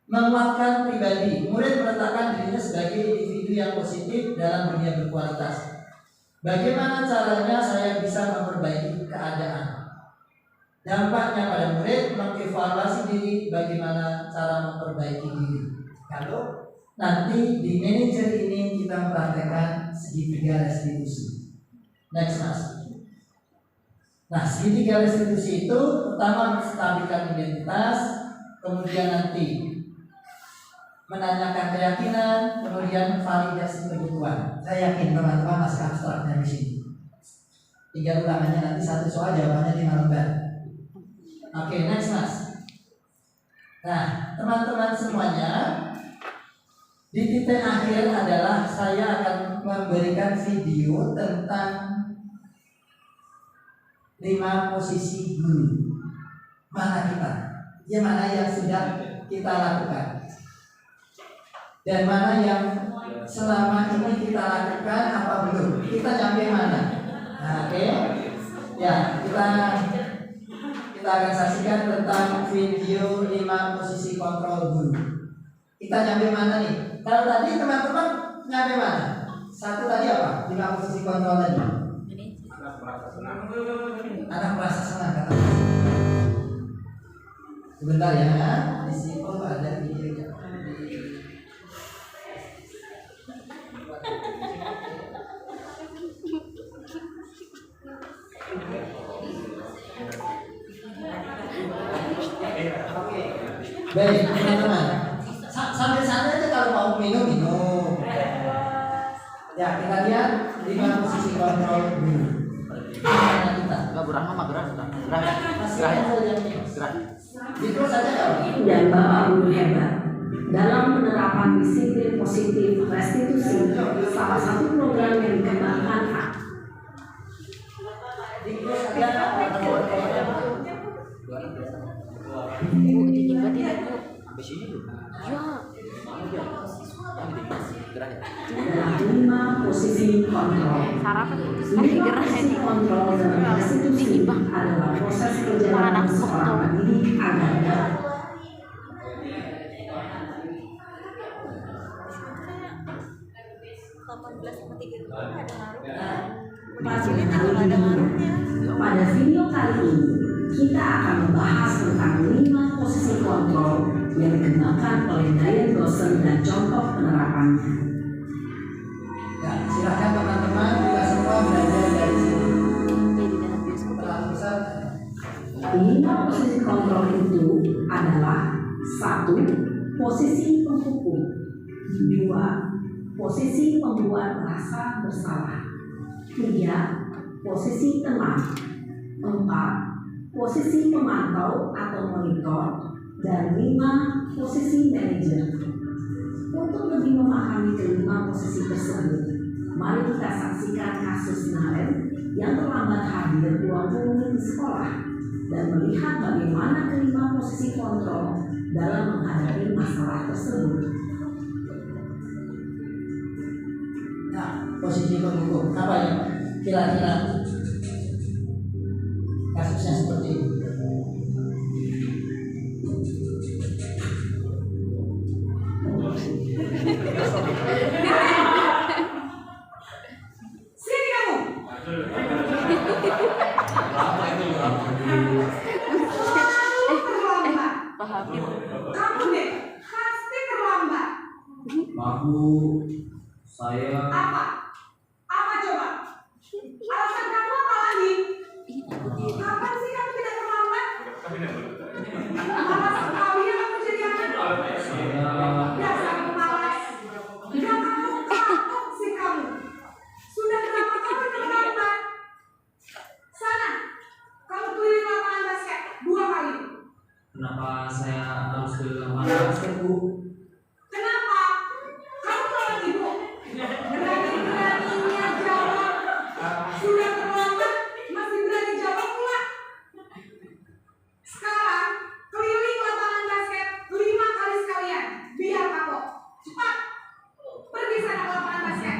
Menguatkan pribadi, murid meletakkan dirinya sebagai individu yang positif dalam dunia berkualitas. Bagaimana caranya saya bisa memperbaiki keadaan? Dampaknya pada murid mengevaluasi diri, bagaimana cara memperbaiki diri. Kalau nanti di manajer ini kita mempraktekkan segitiga restitusi. Next mas. Nah, segitiga restitusi itu pertama menstabilkan identitas, kemudian nanti menanyakan keyakinan, kemudian validasi kebutuhan. Saya yakin teman-teman masih abstraknya di sini. Tinggal ulangannya nanti satu soal, jawabannya 5 lembar. Oke, next mas. Nah, teman-teman semuanya, di titik akhir adalah saya akan memberikan video tentang 5 posisi guru. Mana kita? Ya, mana yang sudah kita lakukan? Dan mana yang selama ini kita lakukan apa belum? Kita sampai mana? Nah, oke. Ya, kita akan saksikan tentang video 5 posisi kontrol guru. Kita sampai mana nih? Kalau tadi teman-teman nyampe mana? Satu tadi apa? 5 posisi kontrol tadi. Anak merasa senang kata. Sebentar ya, di sini ada videonya. Baik teman-teman, sampai sana aja kalau mau minum. Ya, kita lihat 5 posisi kontrol dulu. Kita. Itu saja kalau. Dan Bapak Guru hebat dalam penerapan disiplin positif restitusi, salah satu program yang dikembangkan Bu, dinikmatin ya, Bu. Ya. adalah 5 posisi kontrol. Sarapan itu 5 posisi kontrol dalam restitusi adalah proses perjalanan seorang pendidik agar dapat 18,3 ada ngaruhnya. Hasilnya juga ada ngaruhnya. Pada video kali ini, kita akan membahas tentang 5 posisi kontrol yang dikembangkan oleh Diane Dawson dan contoh penerapannya. Ya, silakan teman-teman kita semua belajar dari sini. Jadi dalam bioskop. Terlalu besar. 5 posisi kontrol itu adalah 1. Posisi penghukum, 2. Posisi membuat merasa bersalah, 3. Posisi tenang, 4. Posisi pemantau atau monitor, dan 5. Posisi manajer. Untuk lebih memahami kelima posisi tersebut, mari kita saksikan kasus Naren yang terlambat hadir 20 menit di sekolah dan melihat bagaimana kelima posisi kontrol dalam menghadapi masalah tersebut. Nah, posisi penghukum apa ya? Kira-kira kasusnya seperti ini. Sini kamu. Terlambat. Pak Habib. Kamu deh, pasti terlambat. Aku saya Apa? Apa coba? Alasan kamu apa lagi? Kapan sih kamu tidak terlambat? Malas sekali ya kamu jadi anak. Dasar malas. Dan kamu kapok sih kamu. Sudah berapa kali terlambat? Sana, kamu keliling lapangan basket 2 kali. kenapa saya harus ke Bu? Kenapa? Kamu tolong ibu. Berani-beraninya jawab. Sudah terlambat, masih berani jawab pula. Sekarang, keliling lapangan basket 5 kali sekalian. Biar kapok. Cepat. Pergi sana ke lapangan basket.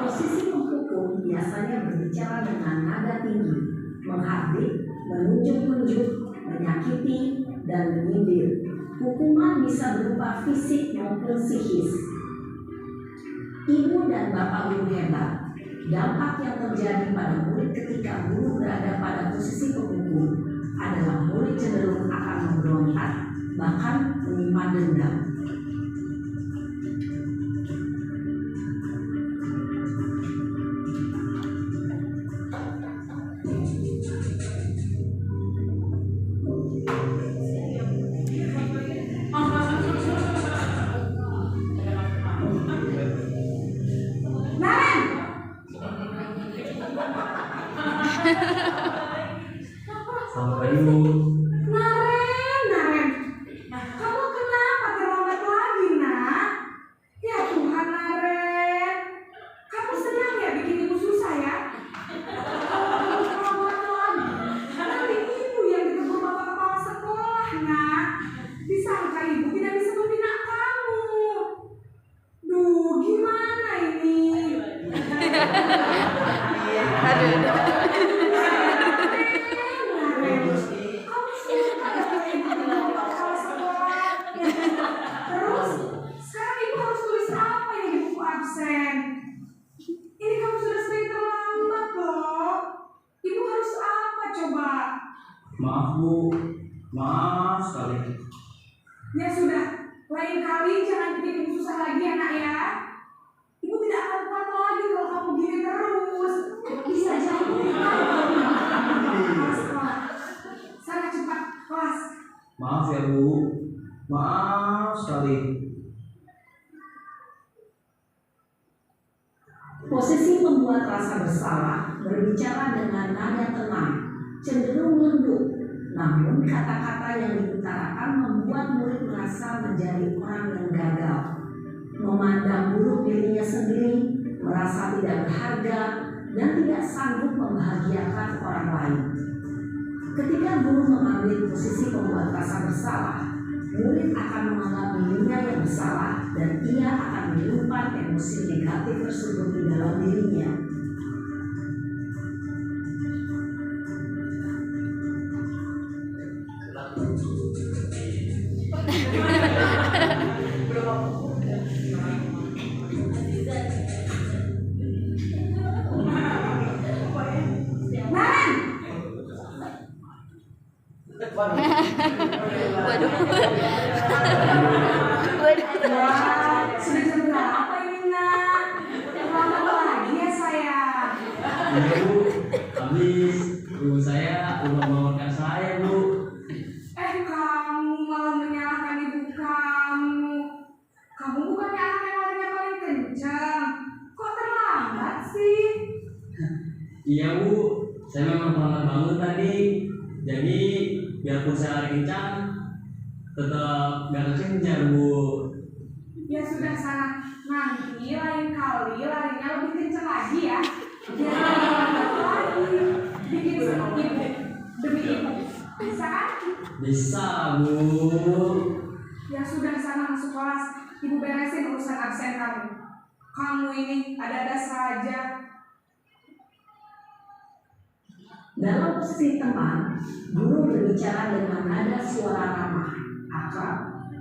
Posisi penghukum biasanya berbicara dengan nada tinggi, menghardik, menunjuk-nunjuk, menyakiti, dan menyindir. Hukuman bisa berupa fisik maupun psikis. Ibu dan bapak guru hebat, dampak yang terjadi pada murid ketika guru berada pada posisi pemukul adalah murid cenderung akan memberontak, bahkan menyimpan dendam. Selamat pagi Bu. Naren, kamu kenapa terlambat lagi, nak? Ya Tuhan, Naren, kamu senang ya bikin ibu susah ya? Kalau kamu terlambat lagi, nanti ibu yang ditegur bapak kepala sekolah, nak. Disangka ibu tidak bisa membina kamu. Duh, gimana ini? Aduh. Terus, sekarang ibu harus tulis apa yang di buku absen? Ini kamu sudah sering terlambat loh. Ibu harus apa coba? Maaf Bu, maaf sekali. Ya sudah, lain kali jangan bikin ibu susah lagi ya nak ya. Ibu tidak akan kuat lagi kalau kamu gini terus. Bisa jadi. Sana cepat kelas. Maaf ya Bu, maaf sekali. Posisi membuat rasa bersalah berbicara dengan nada tenang, cenderung lembut. Namun kata-kata yang diutarakan membuat murid merasa menjadi orang yang gagal, memandang buruk dirinya sendiri, merasa tidak berharga, dan tidak sanggup membahagiakan orang lain. Ketika guru mengambil posisi pembuat rasa bersalah, murid akan menganggap dirinya yang bersalah dan ia akan menyimpan emosi negatif tersebut di dalam dirinya. Waduh. Wah, sudah jam berapa ini nak? Terlambat lagi ya sayang. Iya Bu, habis ibu saya udah membangunkan saya Bu. Kamu malah menyalahkan ibu kamu. Kamu bukannya anak yang larinya paling kencang. Kok terlambat sih? Iya Bu, saya memang terlambat bangun tadi. Jadi biarpun saya lari kencang, tetap gak kencang Bu. Ya sudah sana, nanti lain kali larinya lebih kencang lagi ya. Biar terlambat lagi. Bikin senang ibu demi ibu. Bisa kan? Bisa Bu. Ya sudah sana masuk kelas. Ibu beresin urusan absen kamu. Kamu ini ada-ada saja. Dalam posisi teman, guru berbicara dengan nada suara ramah, akrab,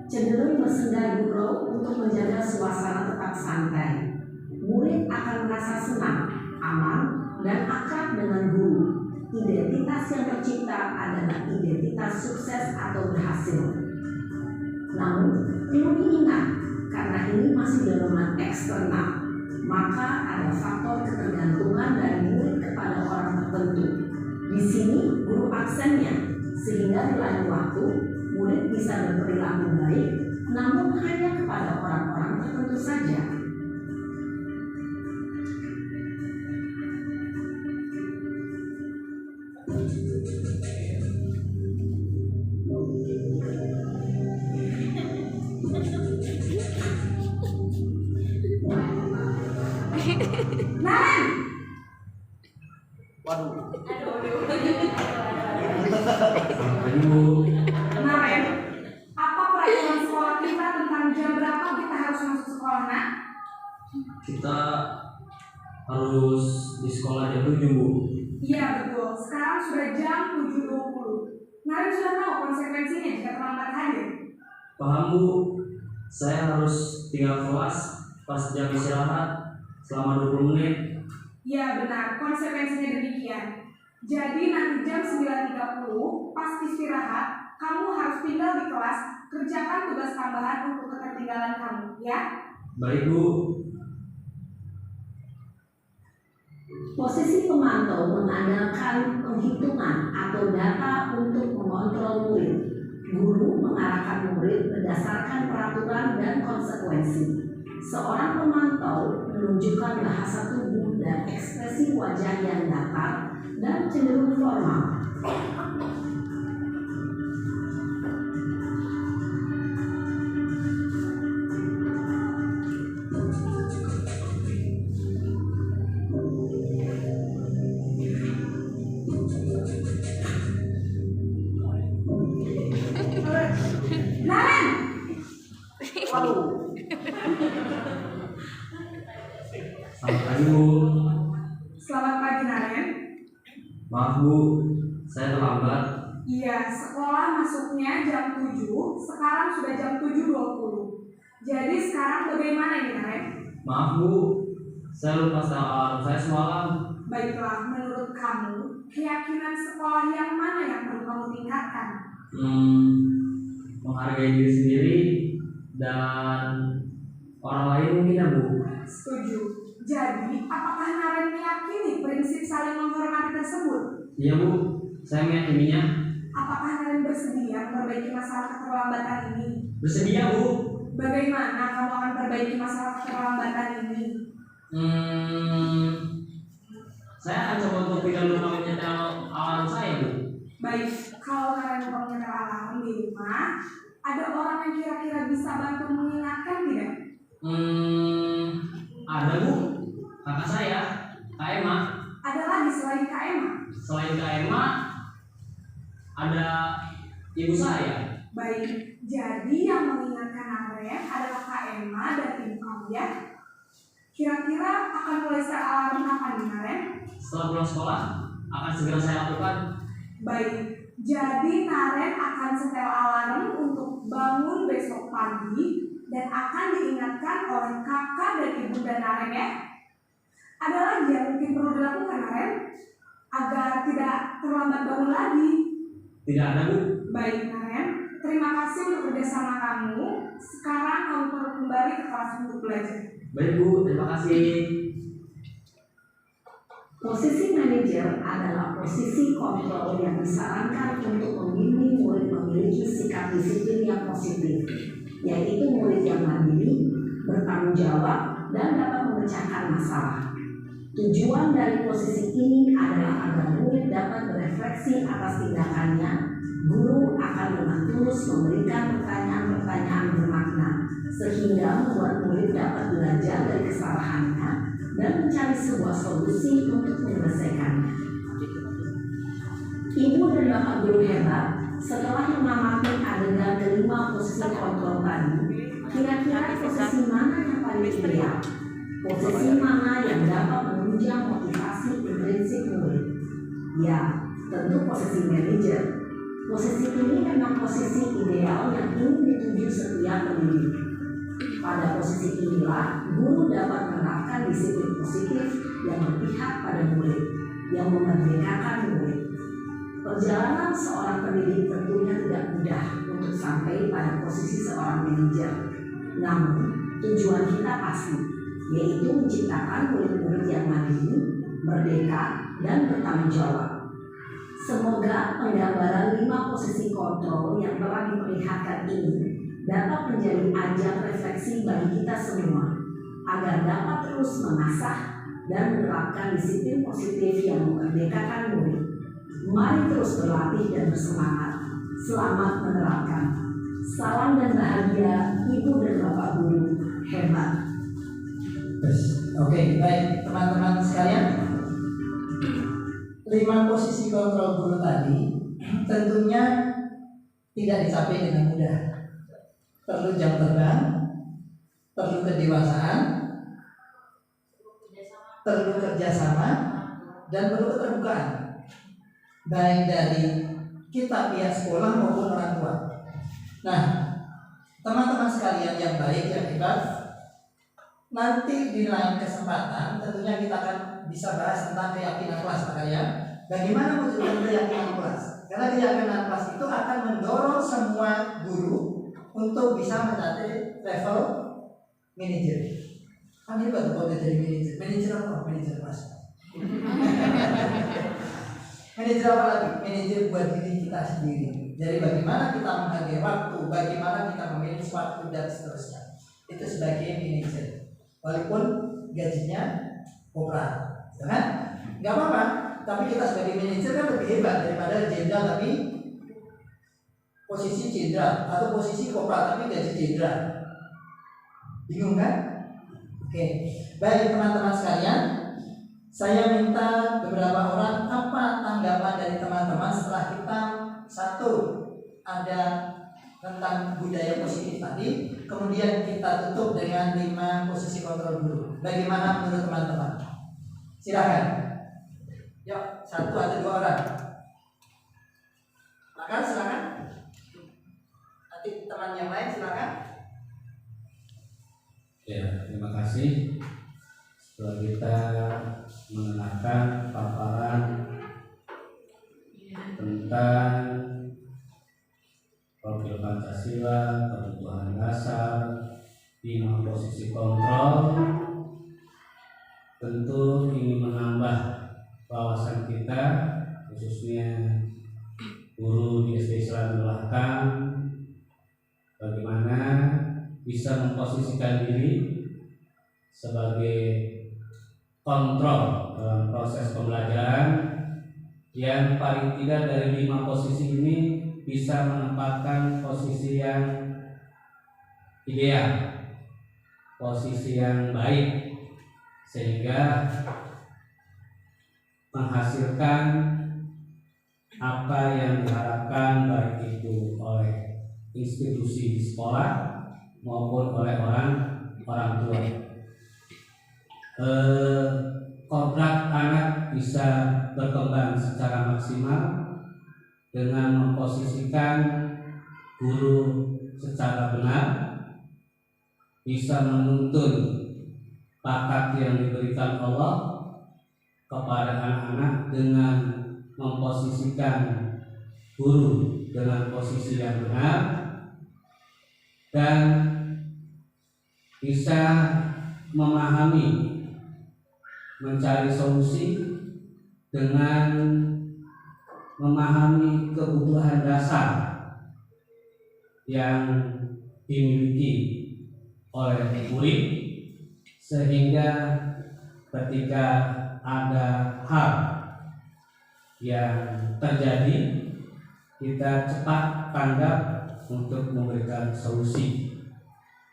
cenderung bersenda gurau untuk menjaga suasana tetap santai. Murid akan merasa senang, aman, dan akrab dengan guru. Identitas yang tercipta adalah identitas sukses atau berhasil. Namun, perlu diingat, karena ini masih dorongan eksternal, maka ada faktor ketergantungan dari murid kepada orang tertentu. Di sini guru absennya, sehingga di lain waktu murid bisa berperilaku baik, namun hanya kepada orang-orang tertentu saja. Naren! Waduh. Selamat pagi Bu. Naren, apa peraturan sekolah kita tentang jam berapa kita harus masuk sekolah, nak? Kita harus di sekolah jam 7 Bu. Iya betul, sekarang sudah jam 7.20. Naren sudah tahu konsekuensinya jika terlambat hadir. Paham Bu, saya harus tinggal kelas pas jam istirahat selama 20 menit. Ya benar, konsekuensinya demikian. Jadi nanti jam 9.30 pas istirahat, kamu harus tinggal di kelas, kerjakan tugas tambahan untuk ketertinggalan kamu, ya? Baik Bu. Posisi pemantau mengandalkan penghitungan atau data untuk mengontrol murid. Guru mengarahkan murid berdasarkan peraturan dan konsekuensi. Seorang pemantau menunjukkan bahasa tubuh dan ekspresi wajah yang datar dan cenderung formal. Naren! Waduh, Selamat pagi Bu. selamat pagi Naren. Maaf Bu, saya terlambat. Iya, sekolah masuknya jam 7, sekarang sudah jam 7.20. Jadi sekarang bagaimana ini Naren? Maaf Bu, saya lupa setel alarm saya semalam. Baiklah, menurut kamu, keyakinan sekolah yang mana yang perlu kamu tingkatkan? Menghargai diri sendiri dan orang lain mungkin ya Bu. Setuju. Jadi, apakah Naren meyakini prinsip saling menghormati tersebut? Iya Bu, saya meyakininya. Apakah Naren bersedia memperbaiki masalah keterlambatan ini? Bersedia Bu. Bagaimana kamu akan perbaiki masalah keterlambatan ini? Saya akan coba untuk tidak lupa menyetel alarm saya Bu. Baik, kalau Naren lupa menyetel alarm di rumah, ada orang yang kira-kira bisa bantu mengingatkan tidak? Ada Bu, kakak saya, Kak Emma. Ada lagi selain Kak Emma? Selain Kak Emma, ada ibu saya. Baik, jadi yang mengingatkan Naren adalah Kak Emma dan ibu kamu ya? Kira-kira akan mulai setel alarm kapan nih Naren? Setelah pulang sekolah, akan segera saya lakukan. Baik, jadi Naren akan setel alarm untuk bangun besok pagi dan akan diingatkan oleh kakak dan ibu dan Naren ya. Ada lagi yang mungkin perlu dilakukan Naren agar tidak terlambat bangun lagi. Tidak ada Bu. Baik Naren, terima kasih untuk kerjasama kamu. Sekarang kamu perlu kembali ke kelas untuk belajar. Baik Bu, terima kasih. Posisi manajer adalah posisi kontrol yang disarankan untuk membimbing murid memiliki sikap disiplin yang positif, yaitu murid yang mandiri, bertanggung jawab, dan dapat memecahkan masalah. Tujuan dari posisi ini adalah agar murid dapat berefleksi atas tindakannya. Guru akan dengan tulus memberikan pertanyaan-pertanyaan bermakna, sehingga membuat murid dapat belajar dari kesalahannya dan mencari sebuah solusi untuk menyelesaikannya. Ibu dan bapak guru hebat, setelah mengamati adegan kelima posisi kontrol tadi, kira-kira posisi mana yang paling ideal? Posisi mana yang dapat menunjang motivasi intrinsik murid? Ya, tentu posisi manajer. Posisi ini memang posisi ideal yang ingin dituju setiap pendidik. Pada posisi inilah, guru dapat menerapkan disiplin positif yang berpihak pada murid, yang memerdekakan murid. Perjalanan seorang pendidik tentunya tidak mudah untuk sampai pada posisi seorang manajer. Namun, tujuan kita pasti, yaitu menciptakan murid-murid yang mandiri, merdeka, dan bertanggung jawab. Semoga penggambaran 5 posisi kontrol yang telah diperlihatkan ini dapat menjadi ajang refleksi bagi kita semua, agar dapat terus mengasah dan menerapkan disiplin positif yang memerdekakan murid. Mari terus berlatih dan bersemangat. Selamat menerapkan. Salam dan bahagia Ibu dan Bapak Guru hebat. Oke, baik teman-teman sekalian. 5 posisi kontrol guru tadi tentunya tidak dicapai dengan mudah. Perlu jam terbang, perlu kedewasaan, perlu kerjasama, dan perlu keterbukaan, baik dari kita pihak sekolah maupun orang tua. Nah, teman-teman sekalian yang baik, yang hebat, nanti di lain kesempatan tentunya kita akan bisa bahas tentang keyakinan kelas Pak kalian. Bagaimana mewujudkan keyakinan kelas? Karena keyakinan kelas itu akan mendorong semua guru untuk bisa mencapai level manajer. Kan hebat kalau dia jadi manajer. Manajer apa? Manajer kelas. Manajer apa lagi? Manajer buat diri kita sendiri. Jadi bagaimana kita menghargai waktu, bagaimana kita memilih waktu dan seterusnya. Itu sebagai manajer. Walaupun gajinya kopral, kan? Gak apa-apa. Tapi kita sebagai manajer kan lebih hebat daripada jenderal tapi posisi jenderal atau posisi kopral tapi gaji jenderal. Bingung kan? Oke. Baik teman-teman sekalian, saya minta beberapa orang apa tanggapan dari teman-teman setelah kita satu ada tentang budaya positif tadi, kemudian kita tutup dengan 5 posisi kontrol guru. Bagaimana menurut teman-teman? Silakan. Yuk, 1 atau 2 orang. Silakan. Nanti teman yang lain silakan. Ya, terima kasih. Setelah kita mengenalkan paparan tentang profil Pancasila, kebutuhan dasar, 5 posisi kontrol, tentu ingin menambah wawasan kita, khususnya guru di SD Islam Belakang, bagaimana bisa memposisikan diri sebagai kontrol dalam proses pembelajaran yang paling tidak dari 5 posisi ini bisa menempatkan posisi yang ideal, posisi yang baik, sehingga menghasilkan apa yang diharapkan baik itu oleh institusi di sekolah maupun oleh orang tua. Kodrat anak bisa berkembang secara maksimal dengan memposisikan guru secara benar, bisa menuntun bakat yang diberikan Allah kepada anak-anak dengan memposisikan guru dengan posisi yang benar, dan bisa memahami, mencari solusi dengan memahami kebutuhan dasar yang dimiliki oleh murid, sehingga ketika ada hal yang terjadi kita cepat tanggap untuk memberikan solusi.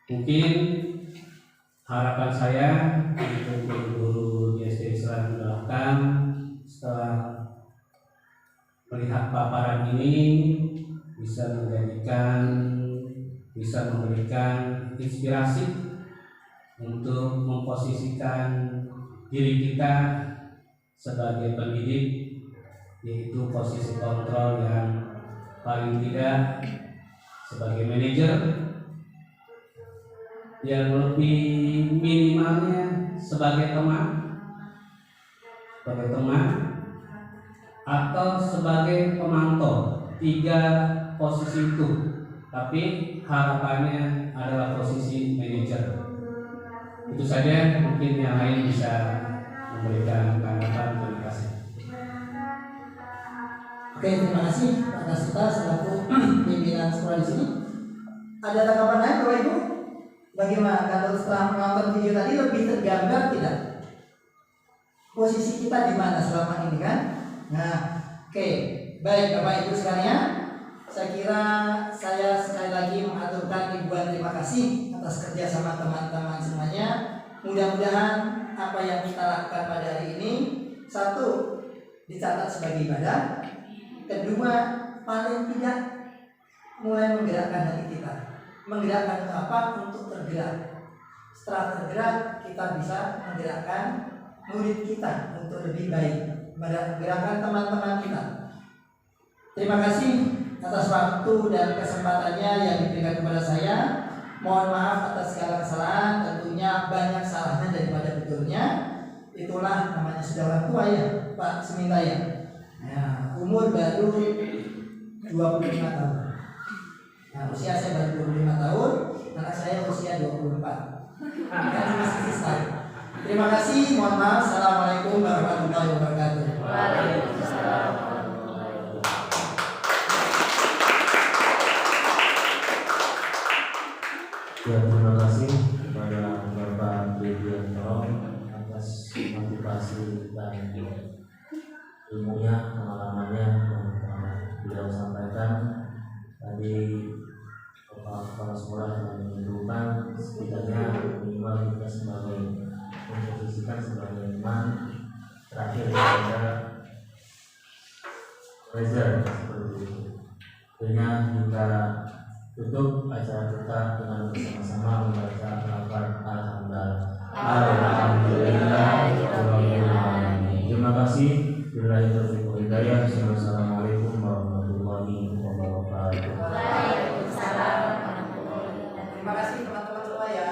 Mungkin harapan saya untuk guru di SD Islam Belakang setelah melihat paparan ini bisa memberikan inspirasi untuk memposisikan diri kita sebagai pendidik, yaitu posisi kontrol yang paling tidak sebagai manajer, yang lebih minimalnya sebagai teman atau sebagai pemantau. 3 posisi itu, tapi harapannya adalah posisi manajer. Itu saja, mungkin yang lain bisa memberikan tanggapan. Terima kasih. Oke, terima kasih Pak Kasita selaku pimpinan sekolah di sini. Ada tanggapan lain Bapak Ibu? Bagaimana kalau setelah menonton video tadi lebih tergambar tidak? Posisi kita di mana selama ini kan? Nah, oke. Baik Bapak Ibu sekalian, saya kira saya sekali lagi mengaturkan ribuan terima kasih atas kerja sama teman-teman semuanya. Mudah-mudahan apa yang kita lakukan pada hari ini, 1, dicatat sebagai ibadah. 2, paling tidak mulai menggerakkan hati kita. Menggerakkan untuk apa? Untuk tergerak. Setelah tergerak, kita bisa menggerakkan murid kita untuk lebih baik, menggerakkan teman-teman kita. Terima kasih atas waktu dan kesempatannya yang diberikan kepada saya. Mohon maaf atas segala kesalahan, tentunya banyak salahnya daripada betulnya. Itulah namanya sudah orang tua ya, Pak Seminta ya. Nah, umur baru 25 tahun. Nah, usia saya baru 25 tahun, anak saya usia 24. Kan masih sisa. Terima kasih, mohon maaf. Assalamualaikum warahmatullahi wabarakatuh. Waalaikumsalam. Ya, terima kasih kepada Bapak Dirjen atas motivasi dan ilmunya, pengalamannya yang telah beliau sampaikan. Tadi kepala sekolah telah menunjukkan setidaknya minimal kita sebagai memposisikan sebagai iman terakhir pada Reza seperti itu. Tentunya kita tutup acara kita dengan bersama-sama membaca lafaz Alhamdulillah. Terima kasih. Billahi taufiq wal hidayah. Assalamualaikum warahmatullahi wabarakatuh. Waalaikumsalam warahmatullahi wabarakatuh. Terima kasih teman-teman semua ya.